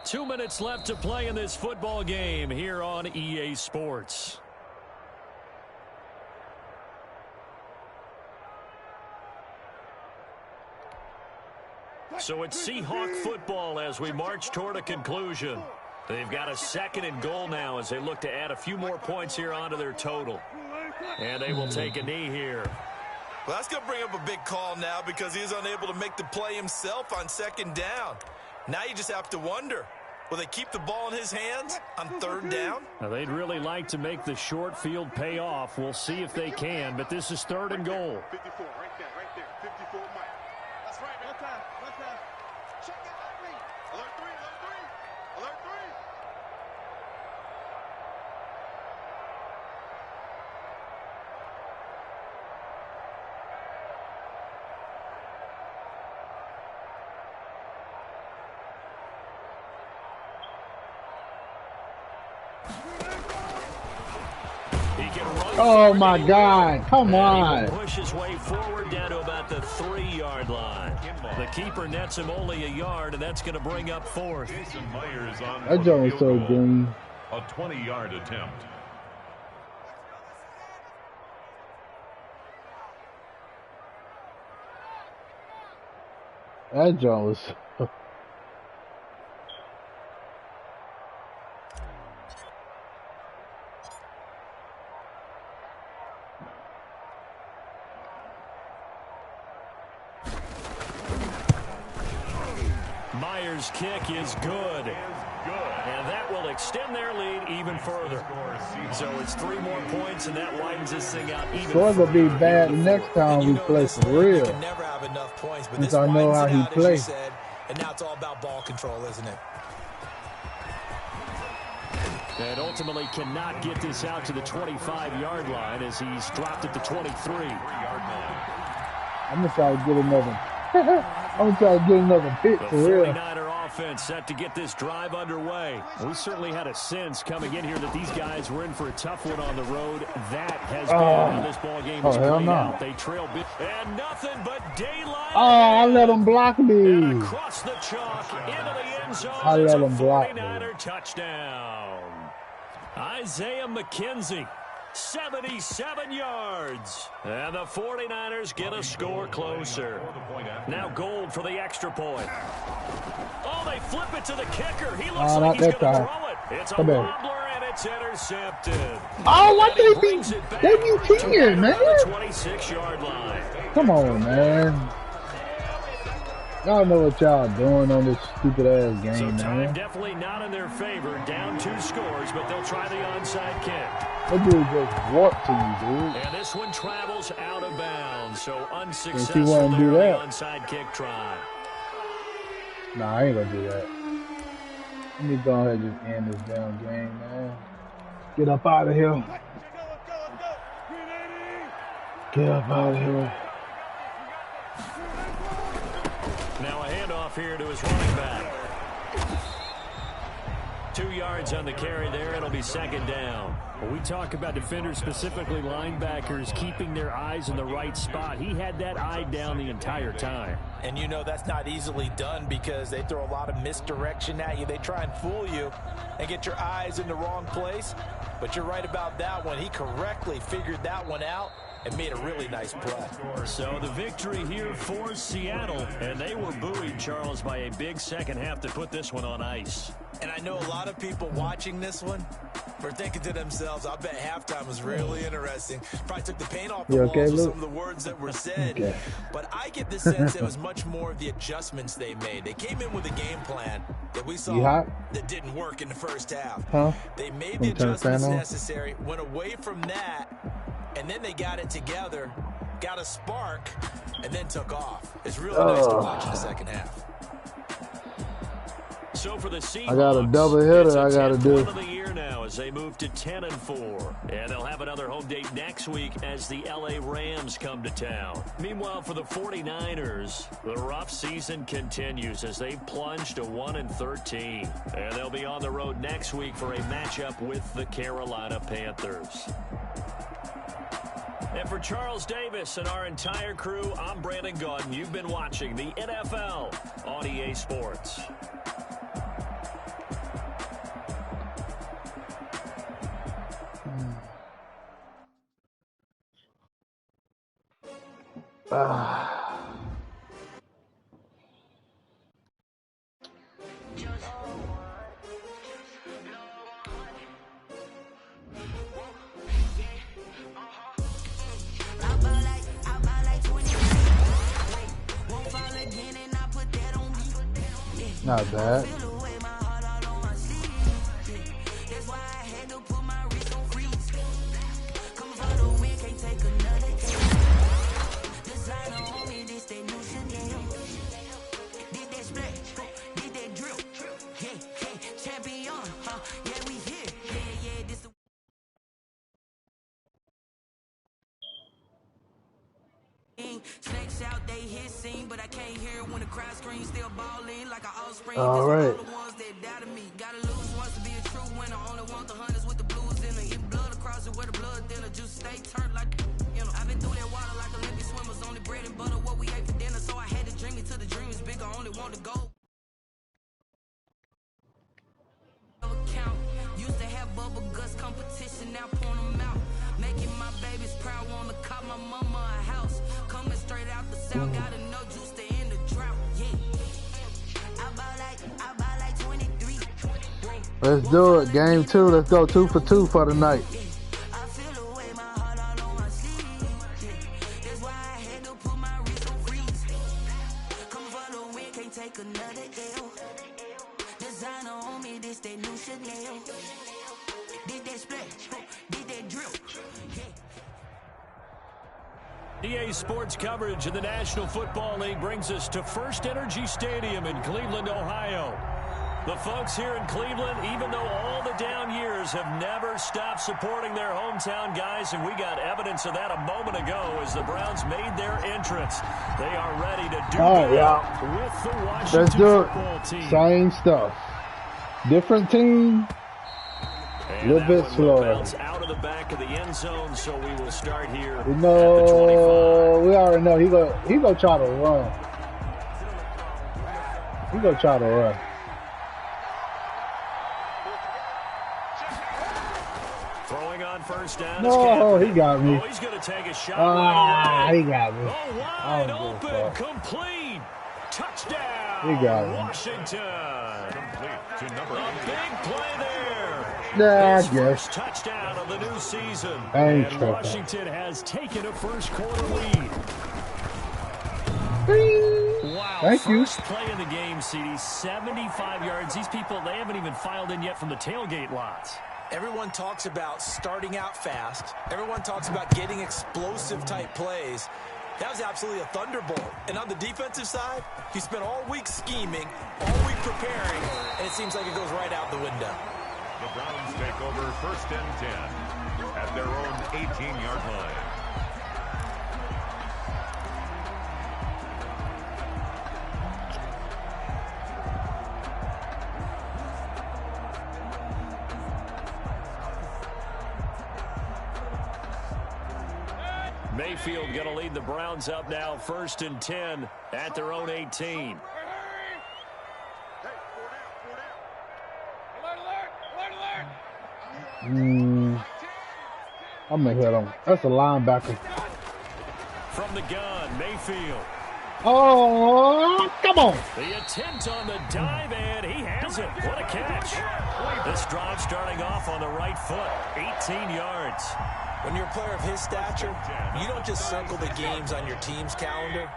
Two minutes left to play in this football game here on EA Sports. So it's Seahawk football as we march toward a conclusion. They've got a 2nd and goal now as they look to add a few more points here onto their total. And they will take a knee here. Well, that's going to bring up a big call now because he's unable to make the play himself on 2nd down. Now you just have to wonder, will they keep the ball in his hands on 3rd down? Now they'd really like to make the short field pay off. We'll see if they can, but this is 3rd and goal. 54, right there. 54, Mike. That's right, man. One time. Check it out, me. Alert 3. Alert 3. Oh my God! Come on! Push his way forward down to about the 3-yard line. The keeper nets him only a yard, and that's going to bring up 4th. Jason Myers on That joint was so goal. green. A 20-yard attempt. That joint was. Myers' kick is good. And that will extend their lead even further. So it's 3 more points, and that widens this thing out even So it's further. gonna be bad next time we play for real. You can never have enough points, but Since this I know widens how it he out, as you plays. said, and now it's all about ball control, isn't it? And ultimately cannot get this out to the 25-yard line as he's dropped at the 23. I'm gonna try to get another. I'm gonna try to get another hit The for real. 49er offense set to get this drive underway. We certainly had a sense coming in here that these guys were in for a tough one on the road. That has been how this ball game has played out. They trail big, and nothing but daylight. Oh, I let them block me. And across the chalk into the end zone. I let them block me. 49er touchdown. Isaiah McKenzie. 77 yards. And the 49ers get a score closer. Now Gold for the extra point. Oh, they flip it to the kicker. He looks like he's going to throw it. It's a wobbler, and it's intercepted. Oh, what did he WT, man? 26-yard line. Come on, man. Y'all know what y'all doing on this stupid-ass game, so time man. Definitely not in their favor. Down 2 scores, but they'll try the onside kick. That dude just warped to you, dude. And this one travels out of bounds, so unsuccessful if you want to do that. Onside kick try. Nah, I ain't gonna do that. Let me go ahead and just end this damn game, man. Get up out of here. Get up out of here. Now a handoff here to his running back. 2 yards on the carry there. It'll be second down. Well, we talk about defenders, specifically linebackers, keeping their eyes in the right spot. He had that eye down the entire time. And you know that's not easily done because they throw a lot of misdirection at you. They try and fool you and get your eyes in the wrong place. But you're right about that one. He correctly figured that one out and made a really nice play. So the victory here for Seattle, and they were buoyed, Charles, by a big second half to put this one on ice. And I know a lot of people watching this one were thinking to themselves, I bet halftime was really interesting. Probably took the paint off the walls with some of the words that were said. Okay. But I get the sense it was much more of the adjustments they made. They came in with a game plan that we saw that didn't work in the first half. They made the adjustments necessary, went away from that, and then they got it together, got a spark, and then took off. It's really nice to watch in the second half. So for the Seahawks, I got a double hitter I got to do. Of the year now as they move to 10-4, and they'll have another home date next week as the LA Rams come to town. Meanwhile, for the 49ers, the rough season continues as they plunge to 1-13, and they'll be on the road next week for a matchup with the Carolina Panthers. And for Charles Davis and our entire crew, I'm Brandon Gaudin. You've been watching the NFL on EA Sports. Not bad. Snakes out, they hissing, but I can't hear when the crowd screams, still balling like an offspring. All right. The ones that doubted me. Gotta lose once to be a true winner. Only want the hunters with the blues in it. Hit blood across it where the blood thinner. Juice stay turned like, you know. I've been through that water like Olympic swimmers. Only bread and butter, what we ate for dinner. So I had to dream it till the dream is big. I only want to go. Count. Used to have bubble guts competition, now point them out. Making my babies proud, wanna cop my mama a house. Coming straight out the south, gotta know juice to end the drought. Yeah. I buy like 23. Let's do it. Game 2. Let's go 2 for 2 for the night. I feel away my heart all on my sleeve. That's why I had to put my wrist on freeze. Come for the win, can't take another L. Designer on me, this that new Chanel. Did that splash, did that drill. EA Sports coverage of the National Football League brings us to First Energy Stadium in Cleveland, Ohio. The folks here in Cleveland, even though all the down years, have never stopped supporting their hometown guys, and we got evidence of that a moment ago as the Browns made their entrance. They are ready to do with the Washington football team. Same stuff. Different team. A little bit slower. Out of the back of the end zone, so we will start here. We know, we already know he go try to run. He go try to run. Throwing on first down. No, he got me. Oh, he's going to take a shot. He got me. Oh, wide open, complete. Touchdown. He got me. Washington. Complete to number 8. A big play there. Yeah, His I guess. First touchdown of the new season. And Washington has taken a first quarter lead. Wow. Thank you. First play of the game, CD, 75 yards. These people, they haven't even filed in yet from the tailgate lots. Everyone talks about starting out fast. Everyone talks about getting explosive-type plays. That was absolutely a thunderbolt. And on the defensive side, he spent all week scheming, all week preparing, and it seems like it goes right out the window. The Browns take over first and 10 at their own 18-yard line. Mayfield going to lead the Browns up now, first and 10 at their own 18. I'm going to hit him. That's a linebacker. From the gun, Mayfield. Oh, come on. The attempt on the dive, and he has it. What a catch. This drive starting off on the right foot, 18 yards. When you're a player of his stature, you don't just circle the games on your team's calendar.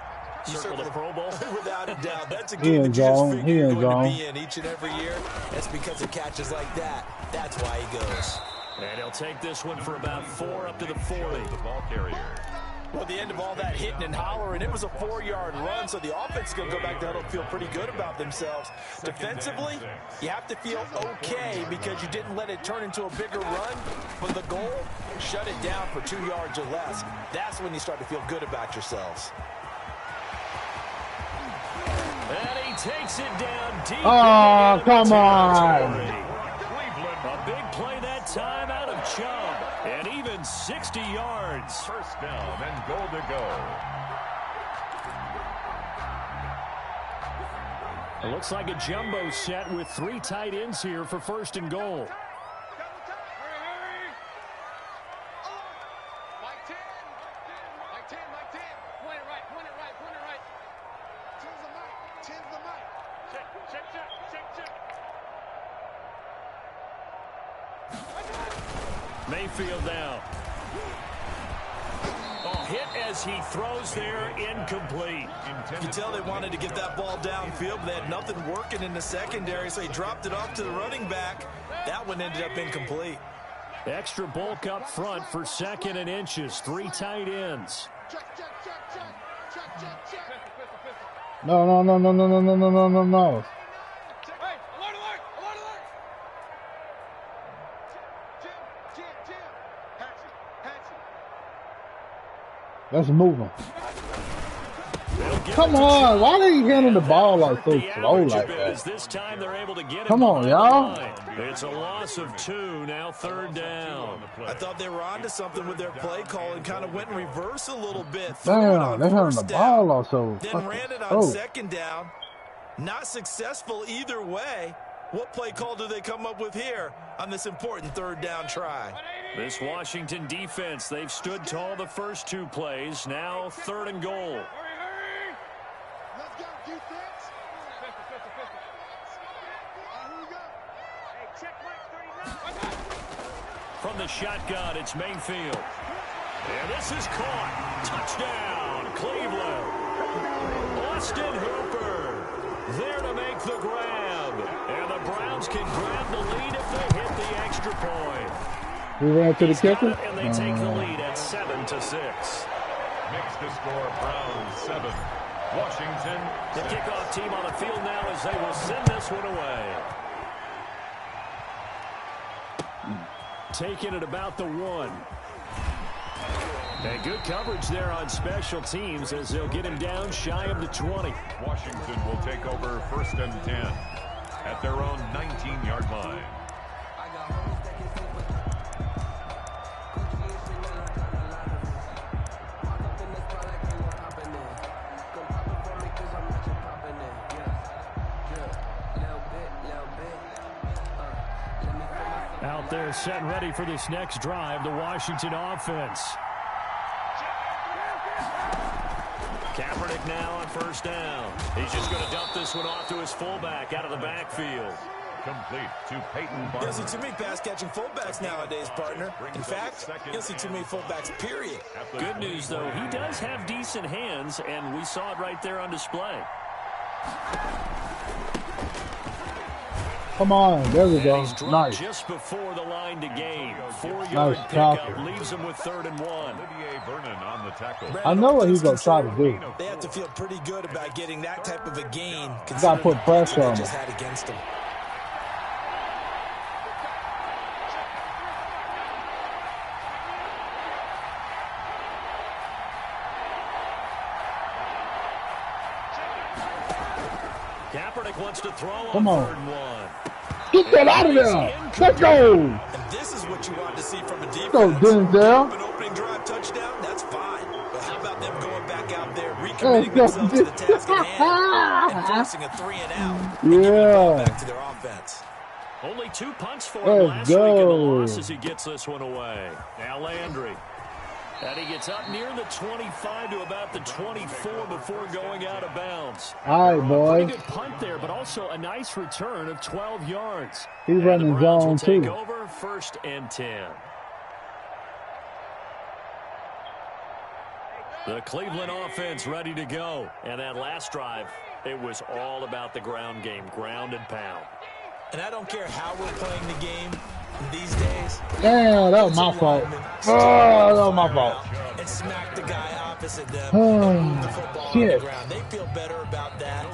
You circle the Pro Bowl? Without a doubt. That's a game that you just figure you're going to be in each and every year. That's because of catches like that. That's why he goes. And he'll take this one for about 4 up to the 40. The ball carrier. Well, at the end of all that hitting and hollering, it was a 4-yard run, so the offense is going to go back down and feel pretty good about themselves. Defensively, you have to feel okay because you didn't let it turn into a bigger run. But the goal, shut it down for 2 yards or less. That's when you start to feel good about yourselves. And he takes it down deep. Oh, come on. A big play that time out of Chubb. And even 60 yards. First down and goal to go. It looks like a jumbo set with 3 tight ends here for first and goal. Mayfield now. Oh, hit as he throws there, incomplete. You can tell they wanted to get that ball downfield, but they had nothing working in the secondary, so he dropped it off to the running back. That one ended up incomplete. Extra bulk up front for 2nd and inches. 3 tight ends. No. Let's move him. Come on, why are you handling the ball like so slow like that? This time they're able to get Come on, y'all. It's a loss of 2, now 3rd down. I thought they were onto something with their play call and kind of went in reverse a little bit. Damn, they're handling the ball also. Then ran it on 2nd down. Not successful either way. What play call do they come up with here on this important 3rd down try? This Washington defense, they've stood tall the first 2 plays. Now 3rd and goal. Let's go, defense. Here we go. Hey, check Mike 39. From the shotgun, it's Mayfield. And this is caught. Touchdown, Cleveland. Austin Hooper there to make the grab. And the Browns can grab the lead if they hit the extra point. We ran to the kicker. And they take the lead at 7-6. Makes the score Browns 7, Washington. The kickoff team on the field now as they will send this one away. Taking it about the 1. And good coverage there on special teams as they'll get him down shy of the 20. Washington will take over 1st and 10 at their own 19-yard line. Out there set and ready for this next drive, the Washington offense. Kaepernick now on 1st down. He's just going to dump this one off to his fullback out of the backfield. Complete to Peyton Barber. You don't see too many pass-catching fullbacks nowadays, partner. In fact, you don't see too many fullbacks, period. Good news, though, he does have decent hands, and we saw it right there on display. Come on, there we go. Nice. Just before the line to gain. 4-yard pickup leaves him with 3rd and 1. Olivier Vernon on the tackle. I know what he's going to try to do. They have to feel pretty good about getting that type of a gain. You got to put pressure on him. Just had against him. Kaepernick wants to throw on Come on. 3rd and 1. Get that out of there. Let's go. And this is what you want to see from a defense. Go, Denzel. An opening drive touchdown, that's fine. But how about them going back out there, recommitting themselves to the task at hand, and forcing a 3-and-out, and giving the ball back to their offense. Only 2 punts for him last week in the loss as he gets this one away. Now Landry. And he gets up near the 25 to about the 24 before going out of bounds. All right, boy. Pretty good punt there, but also a nice return of 12 yards. He's running zone, too. Take over 1st and 10. The Cleveland offense ready to go. And that last drive, it was all about the ground game, ground and pound. And I don't care how we're playing the game these days. Damn, that was my fault. Oh, that was my fault. And smack the guy opposite them and move the football on the ground. They feel better about that.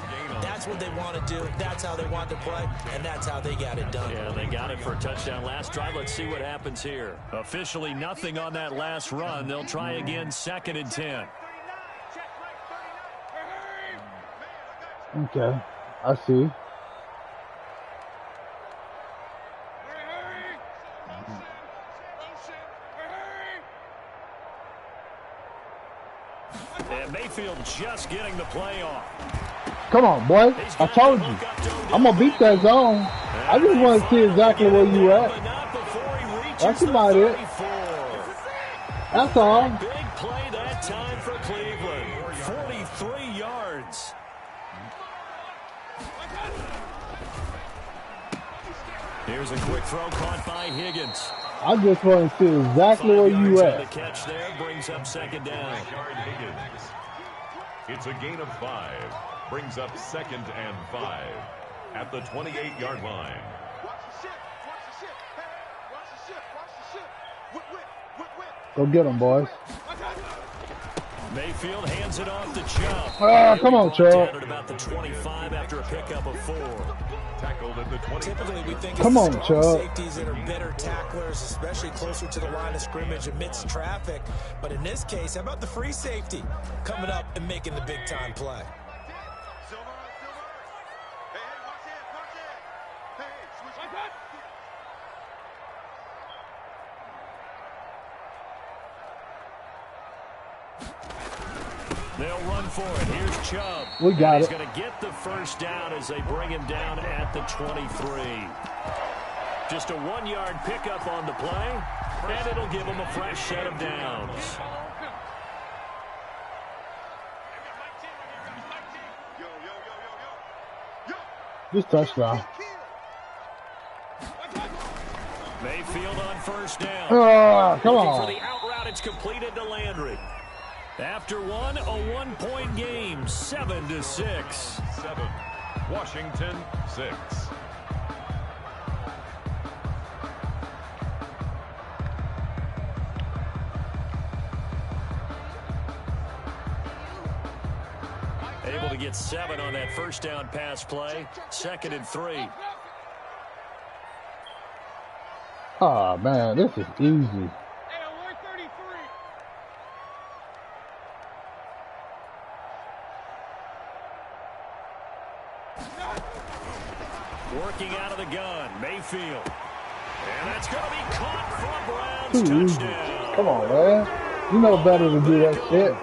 That's what they want to do. That's how they want to play, and that's how they got it done. Yeah, they got it for a touchdown last drive. Let's see what happens here. Officially nothing on that last run. They'll try again 2nd and 10. Okay, I see. And Mayfield just getting the play off. Come on, boy. I told you. I'm going to beat that zone. I just want to see exactly where you at. That's about it. That's all. Big play that time for Cleveland. 43 yards. Here's a quick throw caught by Higgins. I just want to see exactly where you at. The catch there brings up 2nd down. It's a gain of 5. Brings up 2nd and 5 at the 28-yard line. Go get him, boys. Mayfield hands it off to Chubb. Ah, come on, Chubb. Down at about the 25 after a pickup of 4. Tackled at the 20. Typically, we think come it's on, strong Chubb. safeties that are better tacklers, especially closer to the line of scrimmage amidst traffic. But in this case, how about the free safety coming up and making the big-time play? They'll run for it. Here's Chubb. We got He's it. going to get the 1st down as they bring him down at the 23. Just a 1-yard pickup on the play, and it'll give him a fresh set of downs. This touchdown. Mayfield on 1st down. Come Looking on. for the out route. It's completed to Landry. After one, a 1-point game, 7-6. 7. Washington 6. Able to get 7 on that first down pass play. 2nd and 3. Oh, man, this is easy. Working out of the gun, Mayfield. And that's going to be caught from Brown's touchdown. Come on, man. You know better than do that shit.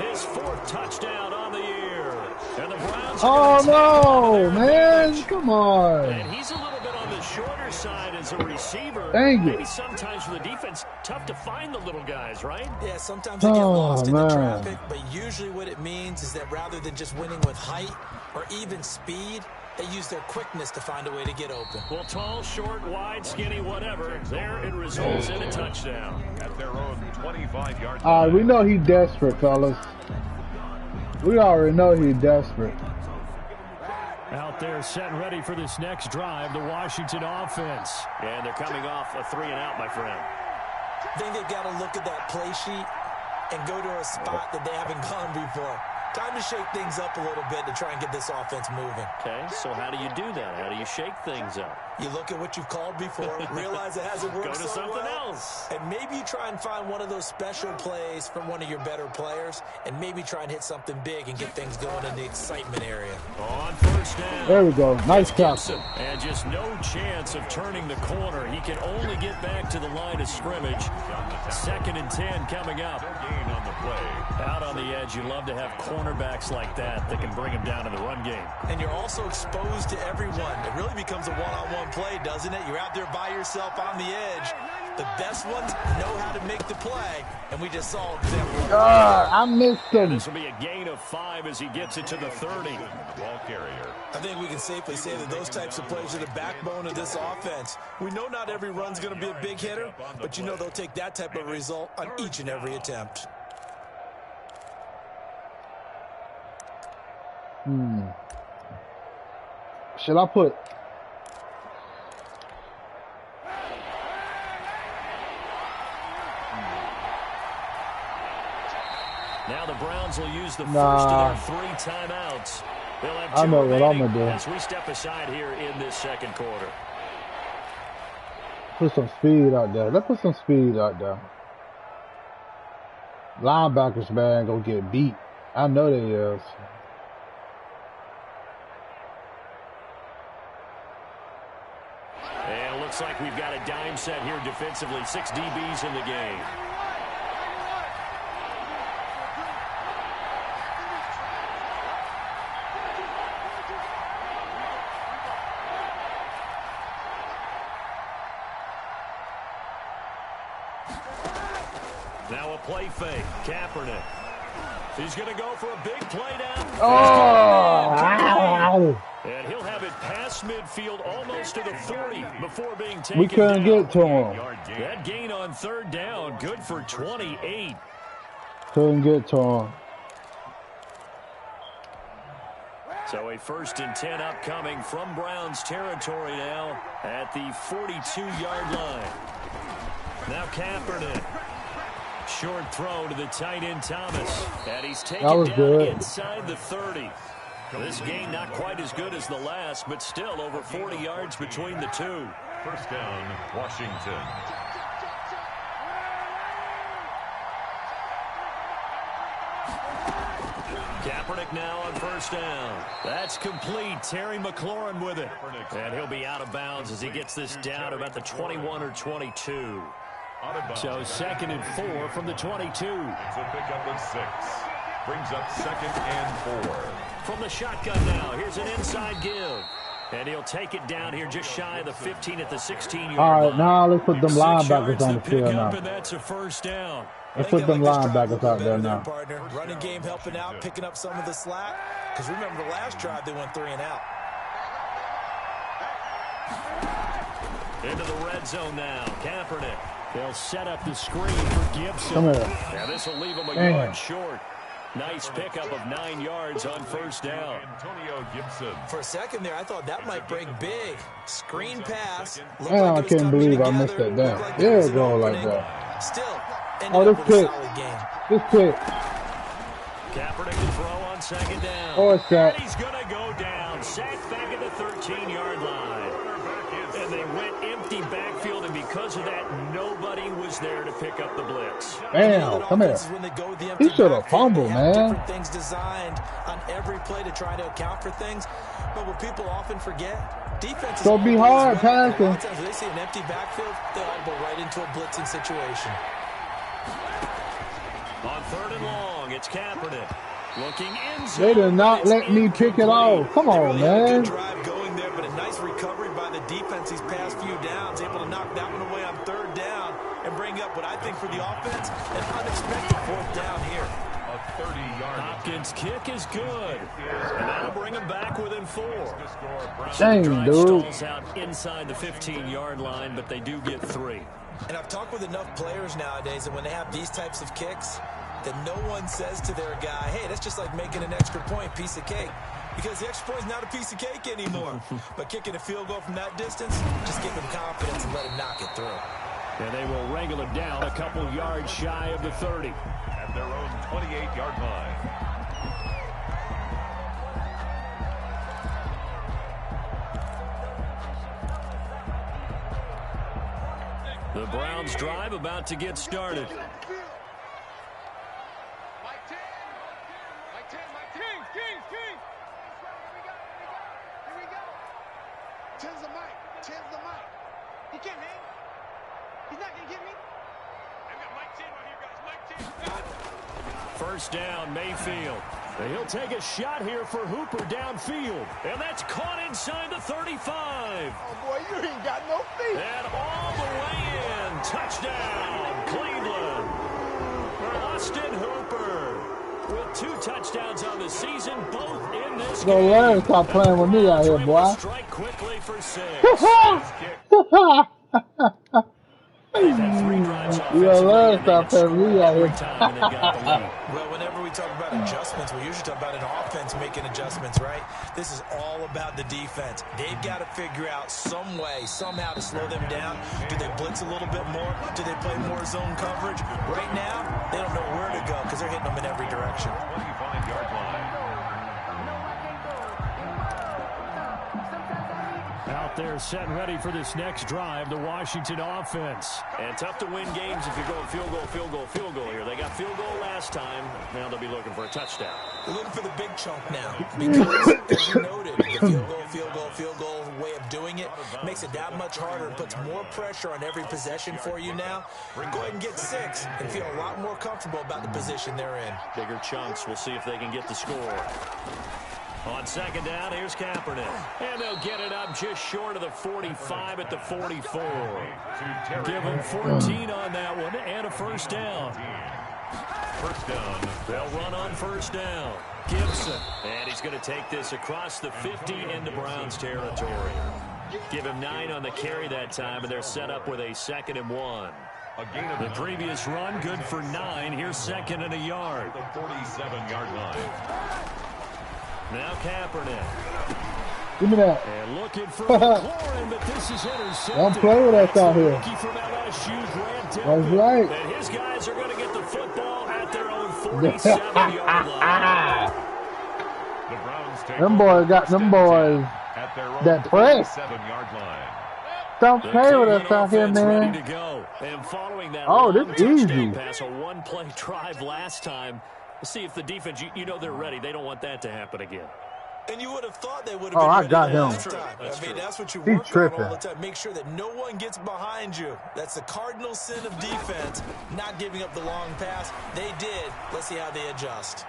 His 4th touchdown on the year. And the Browns oh, no, man. Come on. And he's a little bit on the shorter side as a receiver. Dang it. Maybe sometimes for the defense, tough to find the little guys, right? Yeah, sometimes they get lost in the traffic, but usually what it means is that rather than just winning with height or even speed, they use their quickness to find a way to get open. Well, tall, short, wide, skinny, whatever. There it results in a touchdown. At their own 25-yard All right, we know he's desperate, fellas. We already know he's desperate. Out there set and ready for this next drive, the Washington offense. And they're coming off a 3-and-out, my friend. I think they've got to look at that play sheet and go to a spot that they haven't gone before. Time to shake things up a little bit to try and get this offense moving. Okay, so how do you do that? How do you shake things up? You look at what you've called before, realize it hasn't worked Go to so something well, else. and maybe you try and find one of those special plays from one of your better players, and maybe try and hit something big and get things going in the excitement area. On first down. There we go. Nice capture. And just no chance of turning the corner. He can only get back to the line of scrimmage. 2nd and 10 coming up. gain on the play. Out on the edge, you love to have cornerbacks like that can bring him down in the run game. And you're also exposed to everyone. It really becomes a one-on-one play, doesn't it? You're out there by yourself on the edge. The best ones know how to make the play, and we just saw example. I missed him. This will be a gain of 5 as he gets it to the 30. Ball carrier. I think we can safely say that those types of plays are the backbone of this offense. We know not every run's going to be a big hitter, but you know they'll take that type of result on each and every attempt. Should I put... Now the Browns will use the first of their 3 timeouts. They'll have 2 I know what I'm remaining going to do. as we step aside here in this second quarter. Put some speed out there. Let's put some speed out there. Linebackers, man, go get beat. I know they is. And it looks like we've got a dime set here defensively. 6 DBs in the game. Now a play fake. Kaepernick. He's going to go for a big play down. Oh! And he'll have it past midfield almost to the 40 before being taken We couldn't down. get to him. That gain on 3rd down, good for 28. Couldn't get to him. So a 1st and 10 upcoming from Browns territory now at the 42-yard line. Now Kaepernick. Short throw to the tight end Thomas. And he's taken down good. inside the 30. This game not quite as good as the last, but still over 40 yards between the two. First down, Washington. Kaepernick now on 1st down. That's complete. Terry McLaurin with it. And he'll be out of bounds as he gets this down about the 21 or 22. So 2nd and 4 from the 22. It's a pickup of 6. Brings up 2nd and 4. From the shotgun now, here's an inside give. And he'll take it down here just shy of the 15 at the 16-yard line. All right, now let's put them 6 linebackers yards on to the field pick now. up, and that's a 1st down. Let's put them linebackers out there now. Partner. Running game helping out, picking up some of the slack. Because remember, the last drive they went 3 and out. Into the red zone now. Kaepernick. They'll set up the screen for Gibson. Come here. Now this will leave him a Damn. yard short. Nice pickup of 9 yards on 1st down. Antonio Gibson. For a second there, I thought that might break big. Screen pass. Man, I can't believe I missed that down. There it go like that. Still, Oh, ended this up with a pick. solid game. This pick. Kaepernick to throw on second down. Oh, it's that. And he's going to go down. Sacked back at the 13-yard line. And they went empty backfield, and because of that, nobody was there to pick up the blitz. Damn, come here. He should have fumbled, man. Different things designed on every play to try to account for things. But what people often forget, defense is so be hard passing. When they see an empty backfield, they audible right into a blitzing situation. On third and long, it's Kaepernick. Looking in zone. They did not let me pick it off. Come on, really man. Good drive going there, but a nice recovery by the defense these past few downs, able to knock that one away on third down and bring up what I think for the offense, an unexpected fourth down here. A 30-yard. Hopkins' kick is good, and that'll bring him back within 4. Dang, dude. Stalls out inside the 15-yard line, but they do get 3. And I've talked with enough players nowadays that when they have these types of kicks, that no one says to their guy, hey, that's just like making an extra point, piece of cake. Because the extra point is not a piece of cake anymore. But kicking a field goal from that distance, just give him confidence and let him knock it through. And they will wrangle it down a couple yards shy of the 30. At their own 28-yard line. The Browns drive about to get started. First down, Mayfield. And he'll take a shot here for Hooper downfield. And that's caught inside the 35. Oh, boy, you ain't got no feet. And all the way in. Touchdown, Cleveland. Austin Hooper with 2 touchdowns on the season, both in this So game. Larry, stop playing with me out here, boy. Strike quickly for 6. You love stop playing with me out here. Well, whenever we talk about adjustments, we usually talk about an offense making adjustments, right? This is all about the defense. They've got to figure out some way, somehow to slow them down. Do they blitz a little bit more? Do they play more zone coverage? Right now, they don't know where to go because they're hitting them in every direction. 25-yard line. Out there set and ready for this next drive, the Washington offense. And tough to win games if you're going field goal, field goal, field goal here. They got field goal last time. Now they'll be looking for a touchdown. They're looking for the big chunk now because, as you noted, the field goal way of doing it makes it that much harder and puts more pressure on every possession for you now. Go ahead and get 6 and feel a lot more comfortable about the position they're in. Bigger chunks. We'll see if they can get the score. On second down, here's Kaepernick. And they'll get it up just short of the 45 at the 44. Give them 14 on that one and a first down. First down. They'll run on first down. Gibson. And he's going to take this across the 50 into Browns territory. Give him 9 on the carry that time, and they're set up with a 2nd and 1. The previous run, good for 9. Here's 2nd and a yard. The 47-yard line. Now Kaepernick. Give me that. And looking for McLaurin, but this is intercepted. Don't play with us out here. From LSU, Grant That's right. And his guys are going to get the football at their own 47-yard line. The Browns take Them boys got them boys at their own that press. 47-yard line. Don't play with us out here, man. Ready to go. And following that Oh, this is easy. pass, a one-play drive last time. See if the defense, you know they're ready. They don't want that to happen again. And you would have thought they would have been ready got him. last time. That's true. That's what you He's work tripping. on all the time. Make sure that no one gets behind you. That's the cardinal sin of defense, not giving up the long pass. They did. Let's see how they adjust.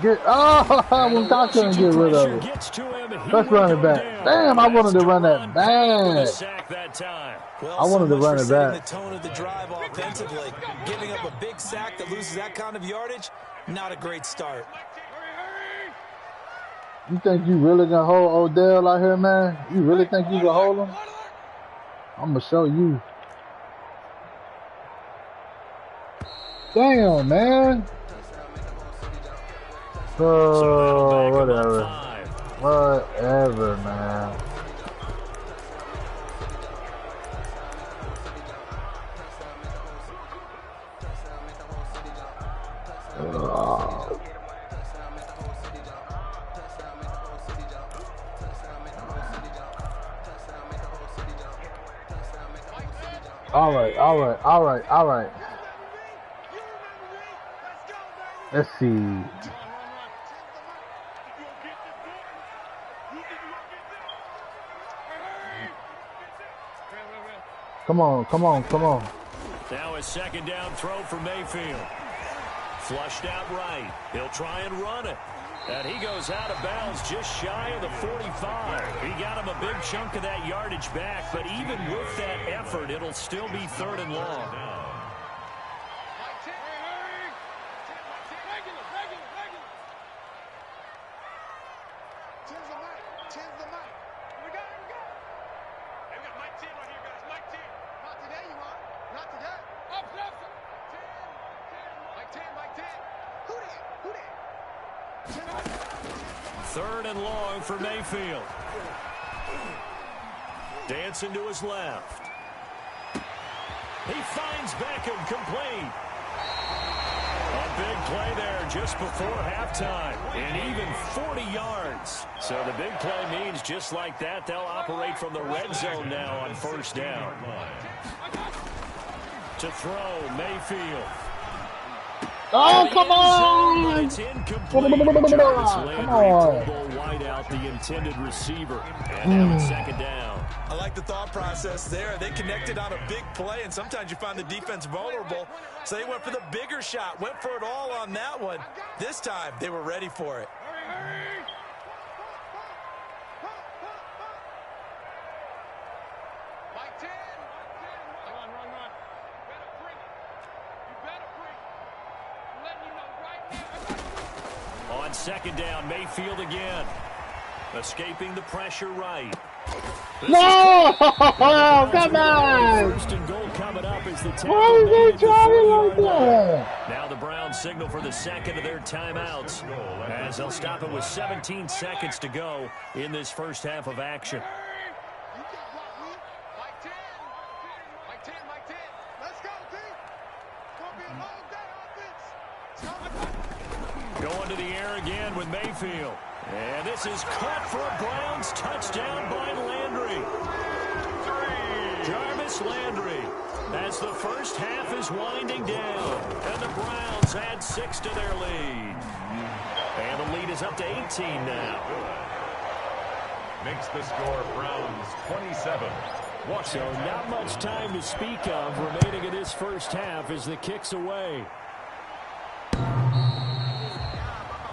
We're not going to get rid of it. Let's run it back. Damn, I wanted to run that back. Well, I wanted to run it setting back. the tone of the drive offensively. Giving up a big sack that loses that kind of yardage, not a great start. You think you really gonna hold Odell out here, man? You really think you can hold him? I'm gonna show you. Damn, man. Oh, whatever. Whatever, man. All right. Let's see. Come on. Now a second down throw for Mayfield. Flushed out right. He'll try and run it. And he goes out of bounds just shy of the 45. He got him a big chunk of that yardage back, but even with that effort, it'll still be 3rd and long. Third and long for Mayfield. Dancing to his left. He finds Beckham complete. A big play there just before halftime. And even 40 yards. So the big play means just like that, they'll operate from the red zone now on 1st down. To throw, Mayfield. Oh, come on! It's incomplete. Jarvis Landry pulled wide out the intended receiver. And now it's 2nd down. I like the thought process there. They connected on a big play, and sometimes you find the defense vulnerable. So they went for the bigger shot, went for it all on that one. This time, they were ready for it. On 2nd down, Mayfield again. Escaping the pressure right. No! Come on! 1st and goal coming up as the Why is they trying like that? Now the Browns signal for the 2nd of their timeouts as they'll stop it with 17 seconds to go in this first half of action. Going to the air again with Mayfield. And this is caught for a Browns touchdown by Landry. Jarvis Landry as the first half is winding down. And the Browns add 6 to their lead. And the lead is up to 18 now. Makes the score Browns 27. So not much time to speak of remaining in this first half as the kick's away.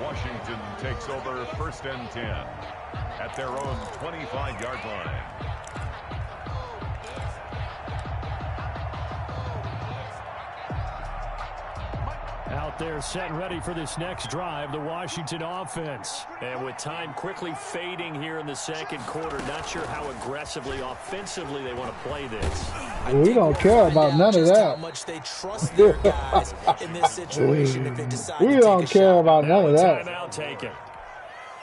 Washington takes over 1st and 10 at their own 25-yard line. Out there set and ready for this next drive, the Washington offense. And with time quickly fading here in the 2nd quarter, not sure how aggressively, offensively they want to play this. We don't care about none of that. How much they trust their guys in this situation if they decide We to don't take a care shot. about none of that. Timeout taken.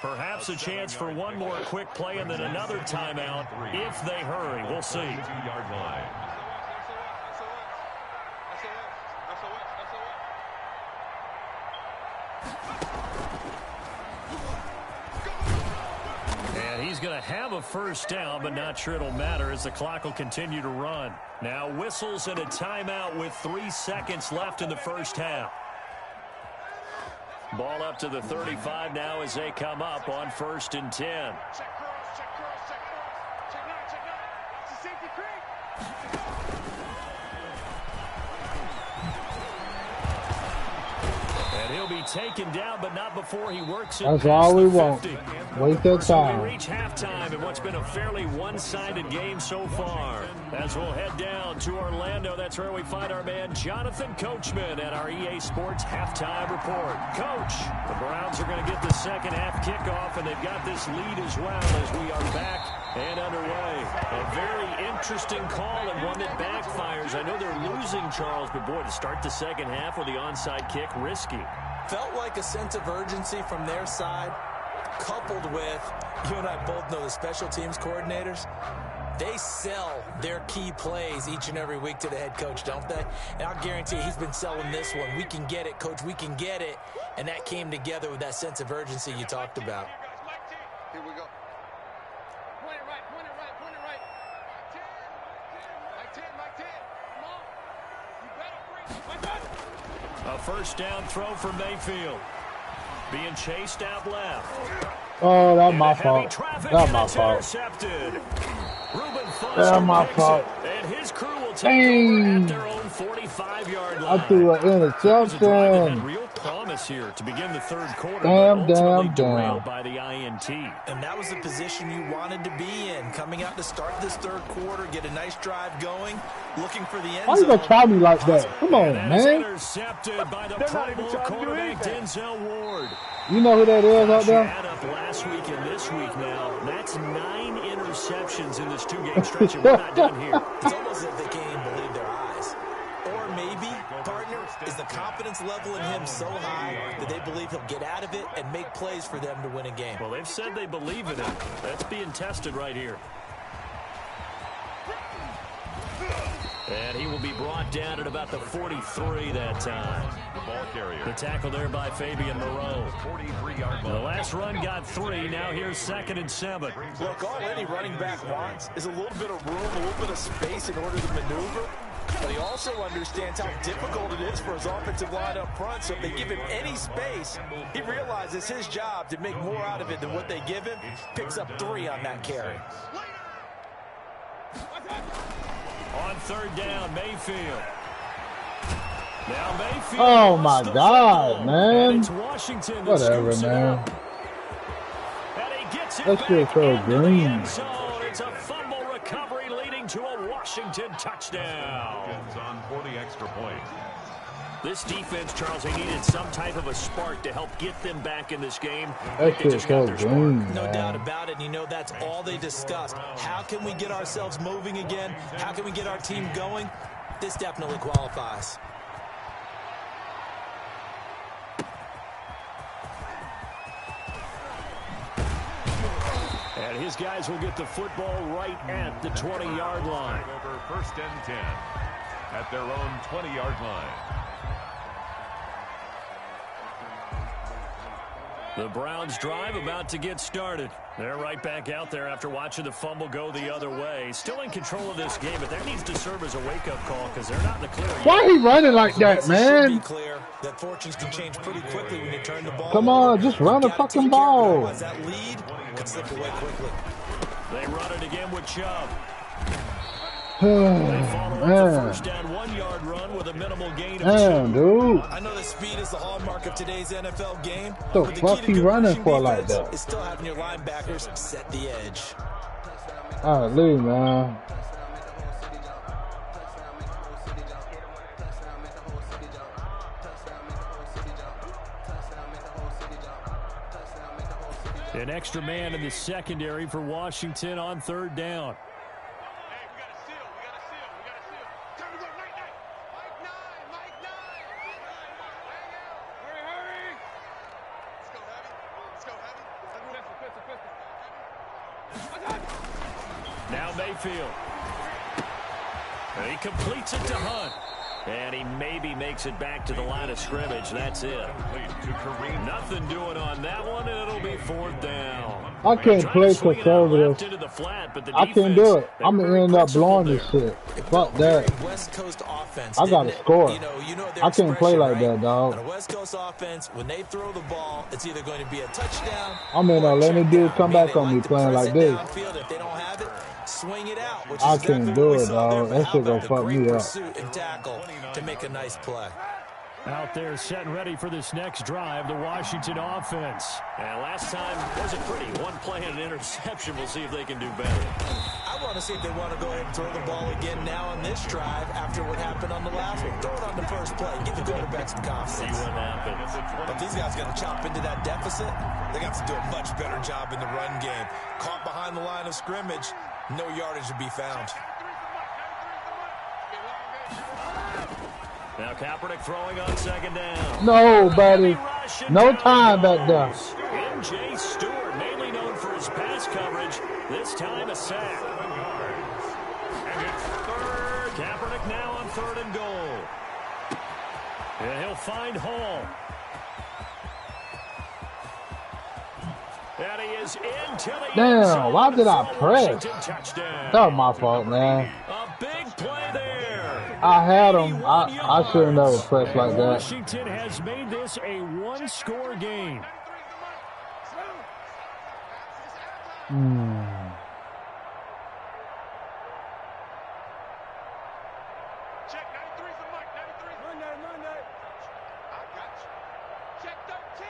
Perhaps a chance for one more quick play and then another timeout if they hurry. We'll see. 22-yard line. And he's going to have a first down, but not sure it'll matter as the clock will continue to run. Now whistles and a timeout with 3 seconds left in the first half. Ball up to the 35 now as they come up on 1st and 10. And he'll be taken down, but not before he works it. That's all we want. Waste that So time. we reach halftime in what's been a fairly one-sided game so far. As we'll head down to Orlando, that's where we find our man Jonathan Coachman at our EA Sports Halftime Report. Coach, the Browns are going to get the second half kickoff, and they've got this lead as well as we are back and underway. A very interesting call and one that backfires. I know they're losing, Charles, but boy, to start the second half with the onside kick, risky. Felt like a sense of urgency from their side, coupled with, you and I both know the special teams coordinators, they sell their key plays each and every week to the head coach, don't they? And I'll guarantee you, he's been selling this one. We can get it, coach, we can get it. And that came together with that sense of urgency you talked about. Here we go. Point it right, point it right, point it right. Mike 10, Mike 10. A first down throw for Mayfield. Being chased out left. Oh, that's my fault. That's my fault. That's my fault. And his crew will take over at their own 45-yard line. I threw an interception. Real promise here to begin the third quarter. Damn. By the INT. And that was the position you wanted to be in. Coming out to start this third quarter, get a nice drive going, looking for the end zone. Why you gonna try me like that? Come on, man. Intercepted by the Pro Bowl quarterback Denzel Ward. You know who that is out there? Add up last week and this week now. That's 9 interceptions in this 2-game stretch, and we're not done here. It's almost as if they can't even believe their eyes. Or maybe, partner, is the confidence level in him so high that they believe he'll get out of it and make plays for them to win a game. Well, they've said they believe in him. That's being tested right here. And he will be brought down at about the 43 that time. The ball carrier. The tackle there by Fabian Moreau. 43-yard line. The last run got 3. Now here's 2nd and 7. Look, all any running back wants is a little bit of room, a little bit of space in order to maneuver. But he also understands how difficult it is for his offensive line up front. So if they give him any space, he realizes his job to make more out of it than what they give him. Picks up 3 on that carry. On 3rd down, Mayfield. Now Mayfield. Oh my God, man. It's Washington. Whatever, man. And he gets it That shit so green. It's a fumble recovery leading to a Washington touchdown. On for the extra point. This defense, Charles, they needed some type of a spark to help get them back in this game. That shit's so green, No man. doubt about it. And you know that's all they discussed. How can we get ourselves moving again? How can we get our team going? This definitely qualifies. And his guys will get the football right at the 20-yard line. Over 1st and 10 at their own 20-yard line. The Browns drive about to get started. They're right back out there after watching the fumble go the other way. Still in control of this game, but that needs to serve as a wake-up call because they're not in the clear yet. Why he running like that, man? Be clear that fortunes can change pretty quickly when you turn the ball. Come on, just run the fucking ball. That lead could slip away quickly. They run it again with Chubb. They follow up the first down 1-yard run with a minimal gain of 2. Damn, dude. I know the speed is the hallmark of today's NFL game. The but fuck key he to running good for rushing like defense that? is still having your linebackers set the edge. All right, leave, man. An extra man in the secondary for Washington on 3rd down. Now Mayfield. And he completes it to Hunt. And he maybe makes it back to the line of scrimmage. That's it. Nothing doing on that one, and it'll be 4th down. I can't play conservative. I can't do it. I'm going to end up blowing this shit. Fuck that. West Coast offense. I got to score. You know I can't play like that, dog. On a West Coast offense, when they throw the ball, it's either going to be a touchdown. I'm in there letting the dude come back on me playing like this. If they don't have it, swing it out. Which I is can't do it, dog. That shit gonna fuck me up. Pursuit and tackle to make a nice play. Out there set and ready for this next drive, the Washington offense. And last time wasn't pretty. One play and an interception. We'll see if they can do better. I want to see if they want to go ahead and throw the ball again now on this drive after what happened on the last one. Throw it on the first play. Give the quarterback some confidence. See what happens. But these guys got to chop into that deficit. They got to do a much better job in the run game. Caught behind the line of scrimmage, no yardage to be found. Now Kaepernick throwing on 2nd down. Nobody. No time back there. M.J. Stewart, mainly known for his pass coverage, this time a sack. And it's 3rd. Kaepernick now on 3rd and goal. And he'll find Hall. And he is in till the end zone. Why did I press? Touchdown. That was my fault, man. A big play there. I had him. I should have never pressed like that. Washington has made this a one-score game. Check 93's the mic. 93's Monday. I got you. Check 13.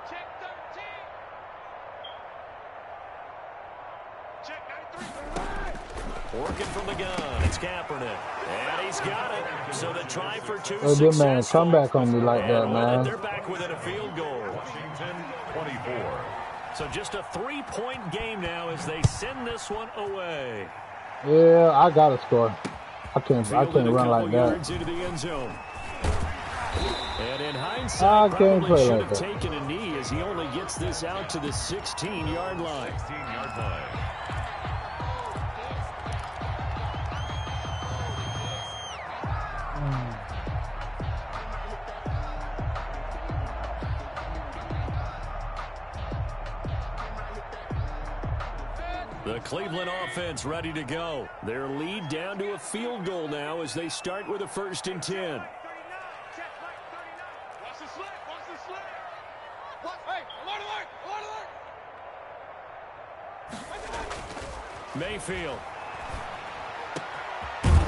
Check 13. Check 93. Working from the gun. It's Kaepernick. And he's got it. So the try for two Hey, good man, come back on me like that, man. They're back within a field goal. Washington 24. So just a 3-point game now as they send this one away. Yeah, I gotta score. I can't run like that. Into the end zone. And in I hindsight, can't probably play should like have that. taken a knee as he only gets this out to the 16-yard line. 16-yard line. The Cleveland offense ready to go. Their lead down to a field goal now as they start with a 1st and 10. Watch the slip. Watch the slip. Hey, alert, alert, alert. Mayfield.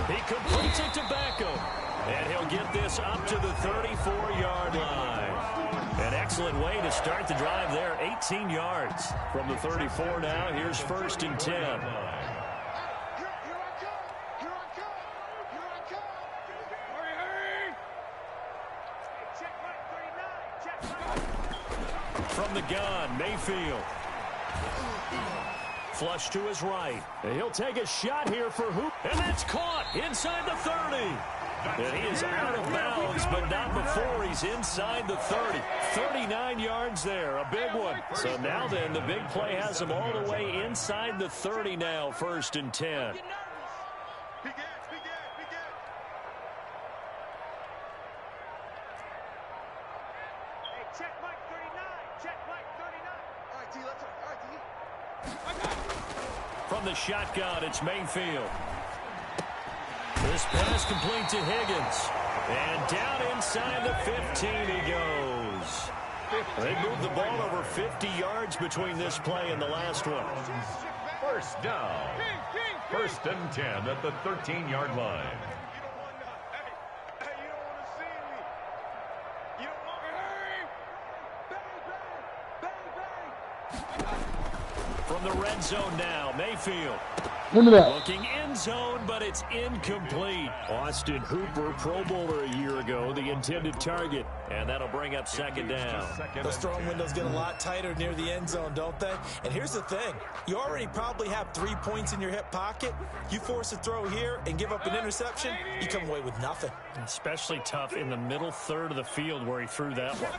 He completes it to Beckham. And he'll get this up to the 34-yard line. An excellent way to start the drive there. 18 yards from the 34 now. Here's 1st and 10. Here I come. Hurry. Check right 39. Check right. From the gun, Mayfield. Flush to his right. And he'll take a shot here for Hoop. And that's caught inside the 30. And he is out of bounds, but not before he's inside the 30. 39 yards there, a big one. So now then, the big play has him all the way inside the 30 now, 1st and 10. Be good. Hey, check Mike 39. Check Mike 39. All right, T, let's go. All right, T. I got it. From the shotgun, it's Mayfield. This pass complete to Higgins. And down inside the 15 he goes. They moved the ball over 50 yards between this play and the last one. First down. 1st and 10 at the 13-yard line. Hey, you don't want to see me. You don't want me. Bang, bang. From the red zone now, Mayfield. Look at that. Looking end zone, but it's incomplete. Austin Hooper, Pro Bowler a year ago, the intended target. And that'll bring up 2nd down. Those throwing windows get a lot tighter near the end zone, don't they? And here's the thing. You already probably have 3 points in your hip pocket. You force a throw here and give up an interception, you come away with nothing. Especially tough in the middle third of the field where he threw that one.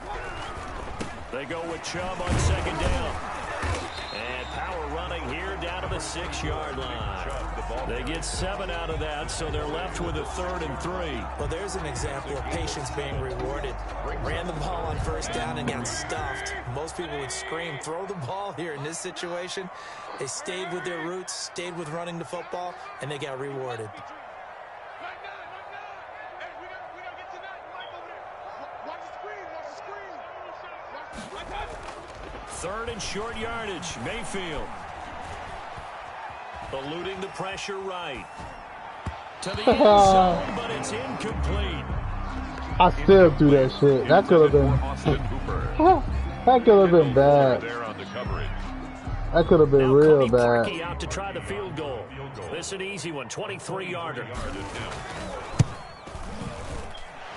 They go with Chubb on 2nd down. And power running here down to the 6-yard line. They get 7 out of that, so they're left with a 3rd and 3. Well, there's an example of patience being rewarded. Ran the ball on 1st down and got stuffed. Most people would scream, throw the ball here. In this situation, they stayed with their roots, stayed with running the football, and they got rewarded. Third and short yardage, Mayfield. Eluding the pressure right. To the end zone, but it's incomplete. I still do that shit. That could have been. That could have been bad. That could have been real bad. Parkey out to try the field goal. This is an easy one, 23-yarder.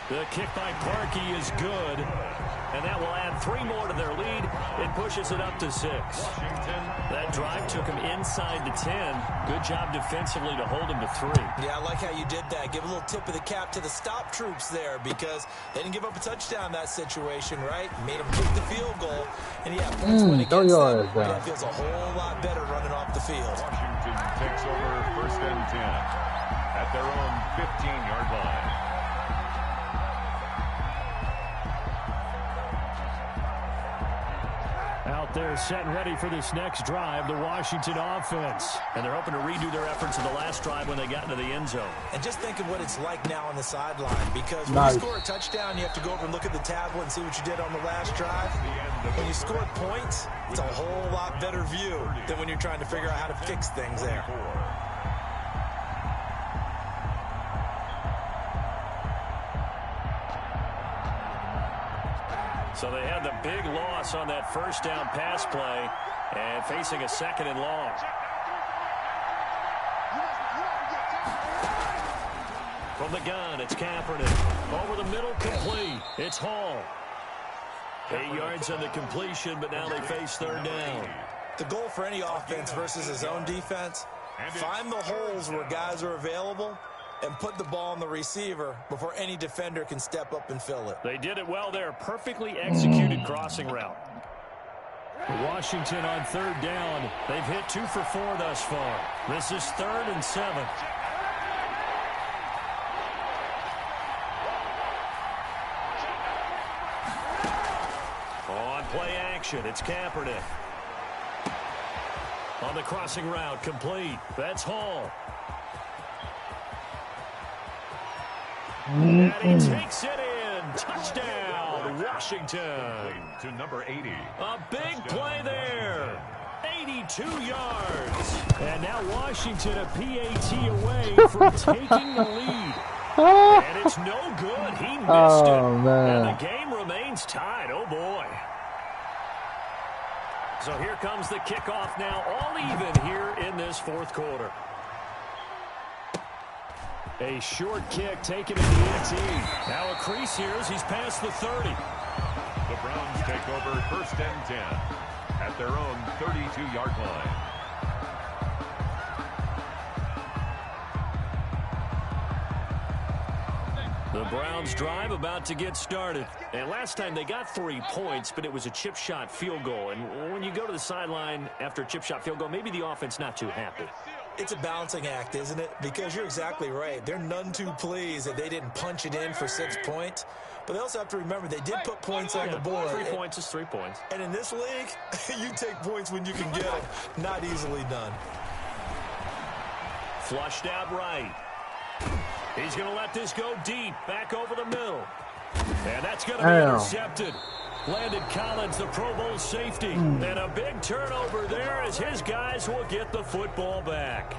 The kick by Parkey is good, and that will add 3 more to their lead. It pushes it up to 6. That drive took him inside the 10. Good job defensively to hold him to 3. Yeah, I like how you did that. Give a little tip of the cap to the stop troops there because they didn't give up a touchdown in that situation, right? Made them kick the field goal, and yeah, points went against them. That feels a whole lot better running off the field. Washington takes over 1st and 10 at their own 15-yard line. Out But they're set and ready for this next drive, the Washington offense. And they're hoping to redo their efforts in the last drive when they got into the end zone. And just think of what it's like now on the sideline, because when you score a touchdown, you have to go over and look at the tablet and see what you did on the last drive. When you score points, it's a whole lot better view than when you're trying to figure out how to fix things there. So they had the big loss on that first down pass play and facing a 2nd and long. From the gun, it's Kaepernick. Over the middle, complete. It's Hall. 8 yards on the completion, but now they face 3rd down. The goal for any offense versus his own defense, find the holes where guys are available and put the ball on the receiver before any defender can step up and fill it. They did it well there. Perfectly executed crossing route. Washington on 3rd down. They've hit 2 for 4 thus far. This is 3rd and 7. On play action, it's Kaepernick. On the crossing route, complete. That's Hall. And he takes it in. Touchdown, Washington. To number 80. A big play there. 82 yards. And now Washington a PAT away from taking the lead. And it's no good. He missed it. Man. And the game remains tied. Oh, boy. So here comes the kickoff now. All even here in this 4th quarter. A short kick taken at the 18. Now a crease here as he's past the 30. The Browns take over 1st and 10 at their own 32-yard line. The Browns drive about to get started. And last time they got 3 points, but it was a chip shot field goal. And when you go to the sideline after a chip shot field goal, maybe the offense not too happy. It's a balancing act, isn't it? Because you're exactly right. They're none too pleased that they didn't punch it in for 6 points. But they also have to remember they did put points on the board. 3 points is 3 points. And in this league, you take points when you can get them. Not easily done. Flushed out right. He's going to let this go deep. Back over the middle. And that's going to be intercepted. Landon Collins, the Pro Bowl safety. And a big turnover there as his guys will get the football back.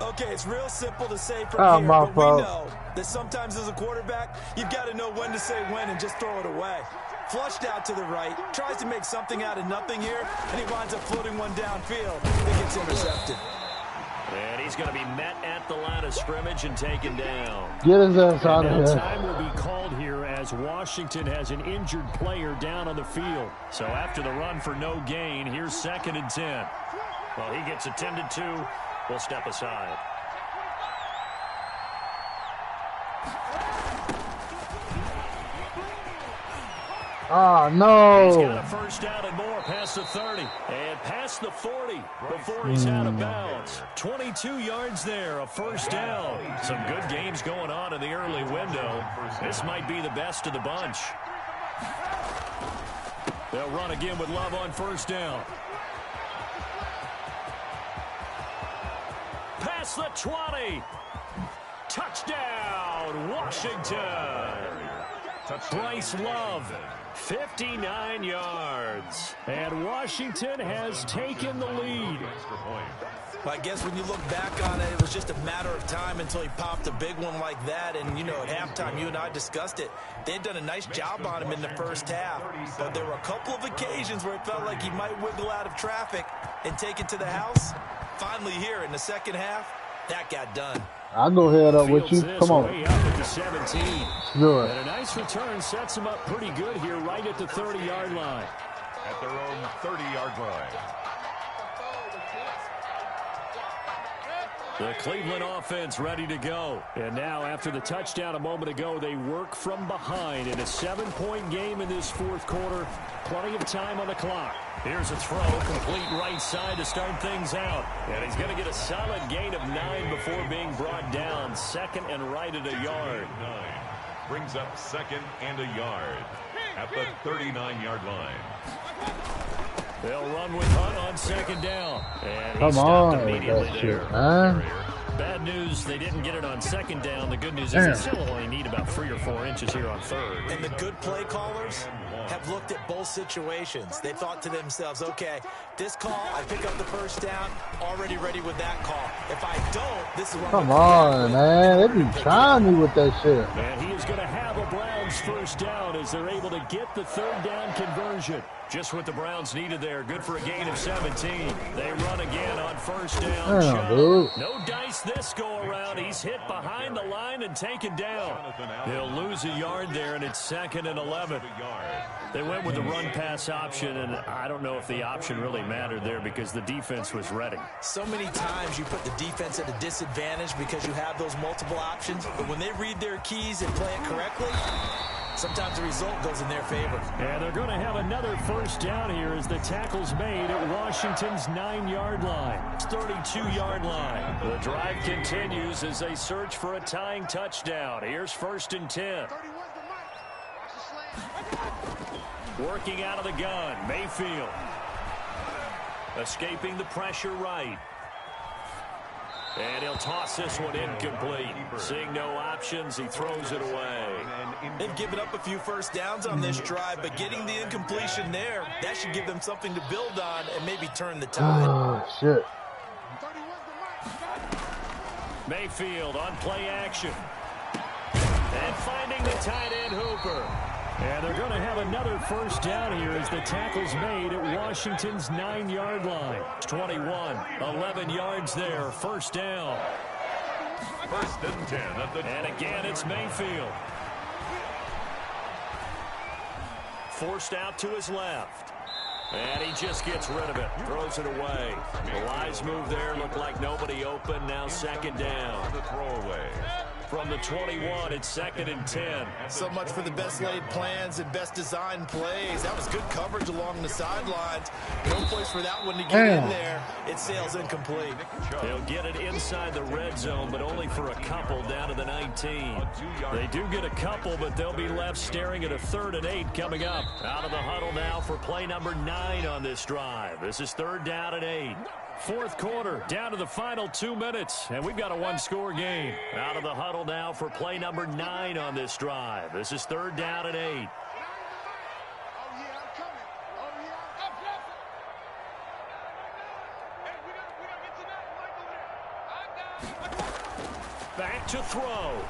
Okay, it's real simple to say from here, but we know that sometimes as a quarterback, you've got to know when to say when and just throw it away. Flushed out to the right, tries to make something out of nothing here, and he winds up floating one downfield. It gets intercepted. And he's going to be met at the line of scrimmage and taken down. Get his ass out of here. Time will be called here as Washington has an injured player down on the field. So after the run for no gain, here's 2nd and 10. Well, he gets attended to. We'll step aside. Oh, no. He's got a 1st down and more past the 30 and past the 40 before he's out of bounds. 22 yards there, a 1st down. Some good games going on in the early window. This might be the best of the bunch. They'll run again with Love on 1st down. Past the 20. Touchdown, Washington. Bryce Love, 59 yards. And Washington has taken the lead. I guess when you look back on it, it was just a matter of time until he popped a big one like that. And, you know, at halftime, you and I discussed it. They had done a nice job on him in the first half. But there were a couple of occasions where it felt like he might wiggle out of traffic and take it to the house. Finally here in the second half, that got done. I'll go head up with you. Come on. Way up at the 17. Good. And a nice return sets him up pretty good here right at the 30-yard line. At their own 30-yard line. The Cleveland offense ready to go. And now after the touchdown a moment ago, they work from behind in a 7-point game in this 4th quarter. Plenty of time on the clock. Here's a throw, complete right side to start things out. And he's going to get a solid gain of 9 before being brought down. 2nd and right at a yard. 9 brings up 2nd and a yard. at the 39-yard line. They'll run with Hunt on second down. And he Come stopped on, immediately that there. shit, man. Bad news, they didn't get it on second down. The good news is they still only need about 3 or 4 inches here on third. And the good play callers have looked at both situations. They thought to themselves, okay, this call, I pick up the first down, already ready with that call. If I don't, this is what Come on, man. They be trying me with that shit. And he is going to have a Browns first down as they're able to get the third down conversion. Just what the Browns needed there. Good for a gain of 17. They run again on first down. No dice this go around. He's hit behind the line and taken down. He'll lose a yard there, and it's 2nd and 11. They went with the run-pass option, and I don't know if the option really mattered there because the defense was ready. So many times you put the defense at a disadvantage because you have those multiple options, but when they read their keys and play it correctly, sometimes the result goes in their favor. And they're going to have another first down here as the tackle's made at Washington's 9-yard line. 32-yard line. The drive continues as they search for a tying touchdown. Here's 1st and 10. Working out of the gun, Mayfield. Escaping the pressure right. And he'll toss this one incomplete. Seeing no options, he throws it away. They've given up a few first downs on this drive, but getting the incompletion there, that should give them something to build on and maybe turn the tide. Oh, shit. Mayfield on play action. And finding the tight end Hooper. And they're going to have another first down here as the tackle's made at Washington's 9-yard line. 21, 11 yards there, first down. 1st and 10 at the... And again, it's Mayfield. Forced out to his left. And he just gets rid of it. Throws it away. The wise move there. Looked like nobody open. Now 2nd down. The throwaway. From the 21, it's 2nd and 10. So much for the best laid plans and best designed plays. That was good coverage along the sidelines. No place for that one to get in there. It sails incomplete. They'll get it inside the red zone, but only for a couple down to the 19. They do get a couple, but they'll be left staring at a 3rd and 8 coming up. Out of the huddle now for play number 9 on this drive. This is 3rd down and 8. 4th quarter, down to the final 2 minutes, and we've got a 1-score game. Out of the huddle now for play number 9 on this drive. This is 3rd down and 8. Back to throw.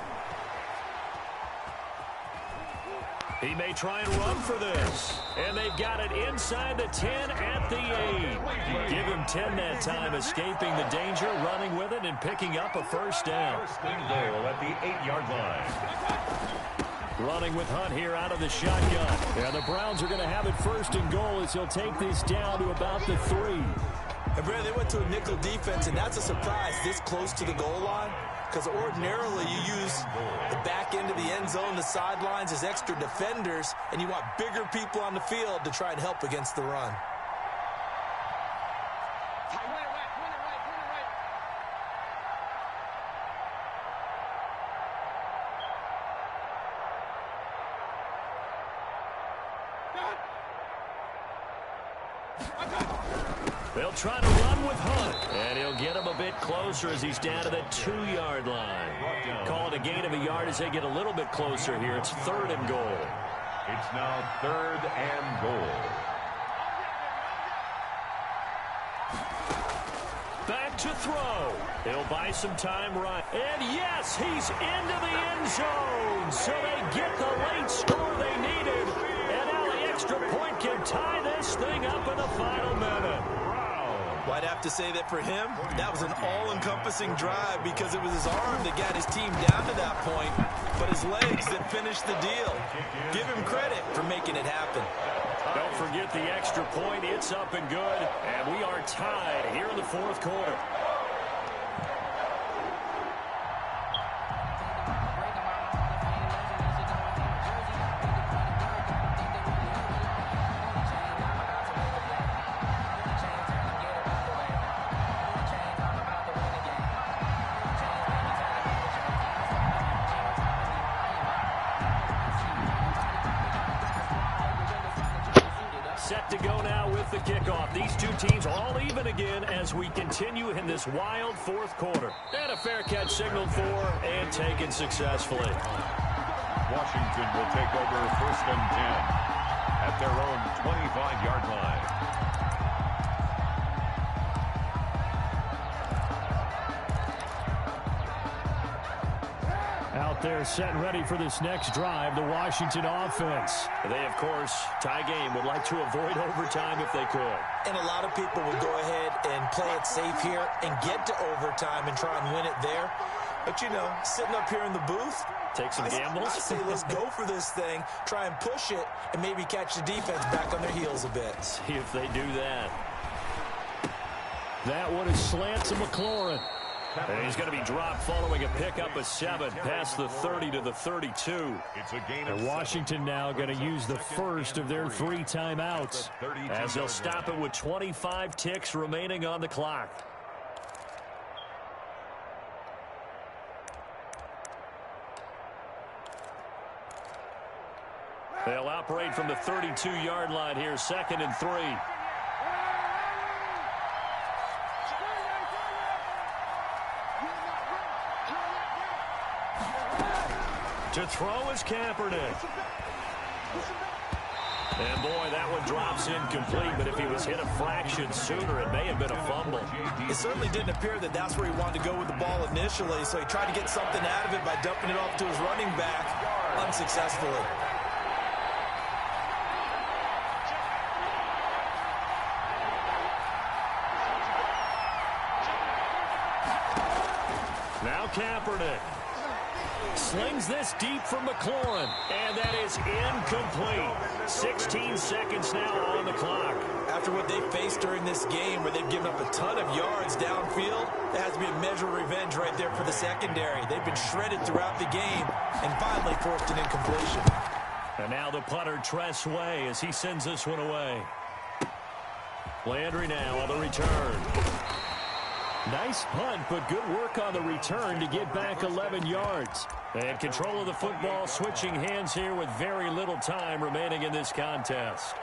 He may try and run for this. And they've got it inside the 10 at the 8. Give him 10 that time, escaping the danger, running with it, and picking up a first down. 1st and goal at the 8-yard line. Running with Hunt here out of the shotgun. And the Browns are going to have it 1st and goal as he'll take this down to about the 3. And Brad, they went to a nickel defense, and that's a surprise this close to the goal line. Because ordinarily you use the back end of the end zone, the sidelines as extra defenders, and you want bigger people on the field to try and help against the run. They'll try to run with Hunt, and he'll get him a bit closer as he's down to the 2-yard line. Call it a gain of a yard as they get a little bit closer here. It's 3rd and goal. It's now 3rd and goal. Back to throw. He'll buy some time right. And yes, he's into the end zone. So they get the late score they needed. And now the extra point can tie this thing up in the final minute. Well, I'd have to say that for him, that was an all-encompassing drive because it was his arm that got his team down to that point, but his legs that finished the deal. Give him credit for making it happen. Don't forget the extra point. It's up and good, and we are tied here in the 4th quarter. to go now with the kickoff. These two teams all even again as we continue in this wild fourth quarter. And a fair catch signaled for and taken successfully. Washington will take over 1st and 10 at their own 25-yard line. Out there set and ready for this next drive, the Washington offense. They, of course, tie game, would like to avoid overtime if they could. And a lot of people would go ahead and play it safe here and get to overtime and try and win it there. But, you know, sitting up here in the booth, take some gambles. I say let's go for this thing, try and push it, and maybe catch the defense back on their heels a bit. See if they do that. That one is slant to McLaurin. And he's going to be dropped following a pickup of 7 past the 30 to the 32. It's a gain of and Washington now going to use the first of their 3 timeouts as they'll stop it with 25 ticks remaining on the clock. They'll operate from the 32-yard line here, 2nd and 3. To throw is Kaepernick. And boy, that one drops incomplete, but if he was hit a fraction sooner, it may have been a fumble. It certainly didn't appear that that's where he wanted to go with the ball initially, so he tried to get something out of it by dumping it off to his running back unsuccessfully. Now Kaepernick slings this deep for McLaurin, and that is incomplete. 16 seconds now on the clock. After what they faced during this game where they've given up a ton of yards downfield, there has to be a measure of revenge right there for the secondary. They've been shredded throughout the game and finally forced an incompletion. And now the punter, Tress Way, as he sends this one away. Landry now on the return. Nice punt, but good work on the return to get back 11 yards. And control of the football, switching hands here with very little time remaining in this contest.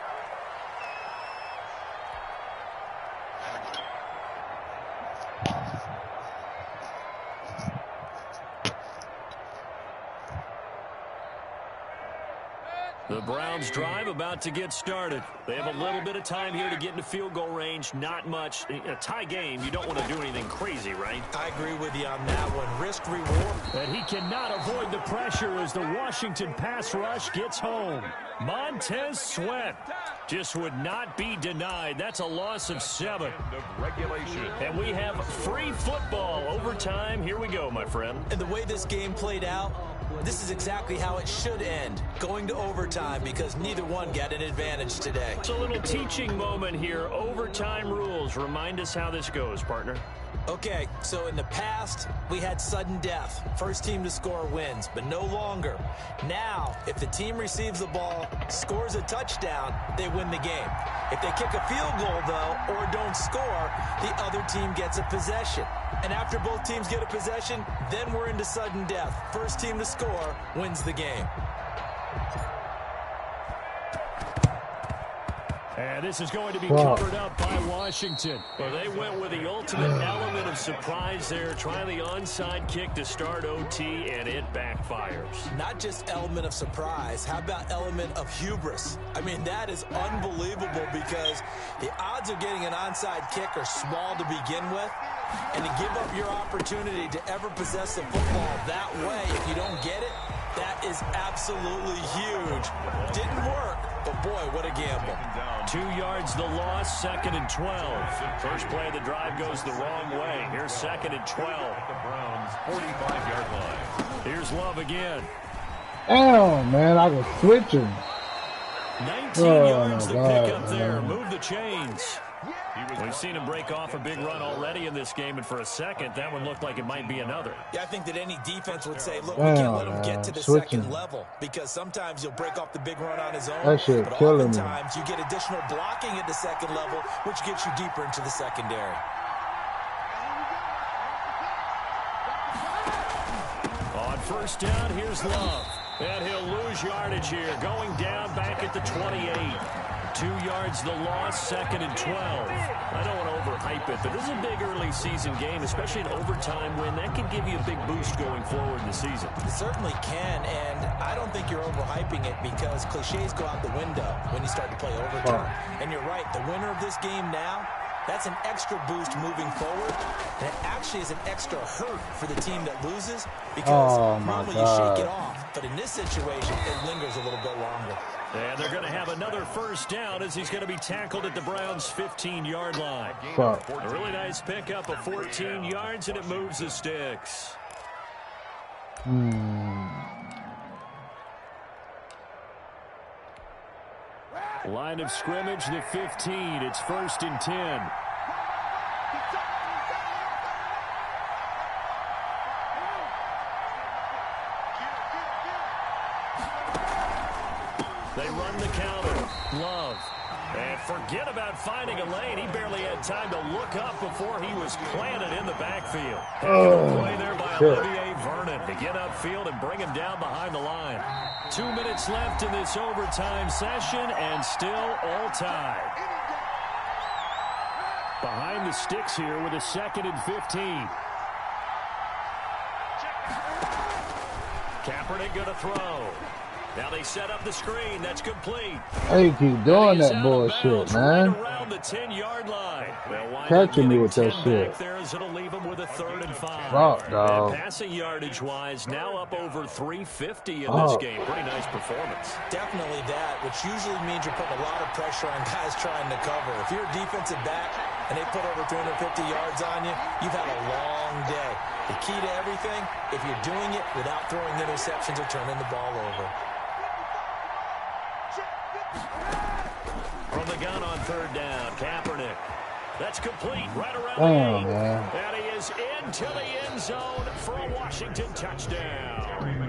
The Browns drive about to get started. They have a little bit of time here to get into field goal range. Not much. A tie game, you don't want to do anything crazy, right? I agree with you on that one. Risk reward. And he cannot avoid the pressure as the Washington pass rush gets home. Montez Sweat just would not be denied. That's a loss of 7. And we have free football overtime. Here we go, my friend. And the way this game played out, this is exactly how it should end, going to overtime, because neither one got an advantage today. It's a little teaching moment here. Overtime rules. Remind us how this goes, partner. Okay, so in the past, we had sudden death. First team to score wins, but no longer. Now, if the team receives the ball, scores a touchdown, they win the game. If they kick a field goal, though, or don't score, the other team gets a possession. And after both teams get a possession, then we're into sudden death. First team to score wins the game. And this is going to be covered up by Washington. Well, they went with the ultimate element of surprise there, trying the onside kick to start OT, and it backfires. Not just element of surprise. How about element of hubris? I mean, that is unbelievable because the odds of getting an onside kick are small to begin with. And to give up your opportunity to ever possess the football that way, if you don't get it, that is absolutely huge. Didn't work, but boy, what a gamble. 2 yards the loss, 2nd and 12. First play of the drive goes the wrong way. Here's 2nd and 12. The Browns' 45-yard line. Here's Love again. Oh, man, I was switching. 19 yards to pick up there. Move the chains. We've seen him break off a big run already in this game, and for a second, that one looked like it might be another. Yeah, I think that any defense would say, look, we can't let him get to the second level, because sometimes he'll break off the big run on his own, but oftentimes you get additional blocking at the second level, which gets you deeper into the secondary. On first down, here's Love. And he'll lose yardage here, going down back at the 28. 2 yards the loss, 2nd and 12. I don't want to overhype it, but this is a big early season game, especially an overtime win. That can give you a big boost going forward in the season. It certainly can, and I don't think you're overhyping it because cliches go out the window when you start to play overtime. And you're right, the winner of this game now, that's an extra boost moving forward. And it actually is an extra hurt for the team that loses because normally you shake it off. But in this situation, it lingers a little bit longer. And they're going to have another first down as he's going to be tackled at the Browns' 15-yard line. A really nice pickup of 14 yards, and it moves the sticks. Line of scrimmage, the 15. It's 1st and 10. They run the counter. Love. And forget about finding a lane. He barely had time to look up before he was planted in the backfield. Play there by Olivier Vernon to get upfield and bring him down behind the line. 2 minutes left in this overtime session, and still all tied. Behind the sticks here with a 2nd and 15. Kaepernick going to throw. Now they set up the screen. That's complete. Hey, keep doing that bullshit, man. Right around the 10-yard line. Catching me with that shit. There as it'll leave him with a 3rd and 5. Fuck, dog. Passing yardage-wise, now up over 350 in this game. Pretty nice performance. Definitely that, which usually means you're putting a lot of pressure on guys trying to cover. If you're a defensive back and they put over 250 yards on you, you've had a long day. The key to everything, if you're doing it without throwing interceptions or turning the ball over. From the gun on 3rd down, Kaepernick. That's complete right around the 8. Man. And he is into the end zone for a Washington touchdown.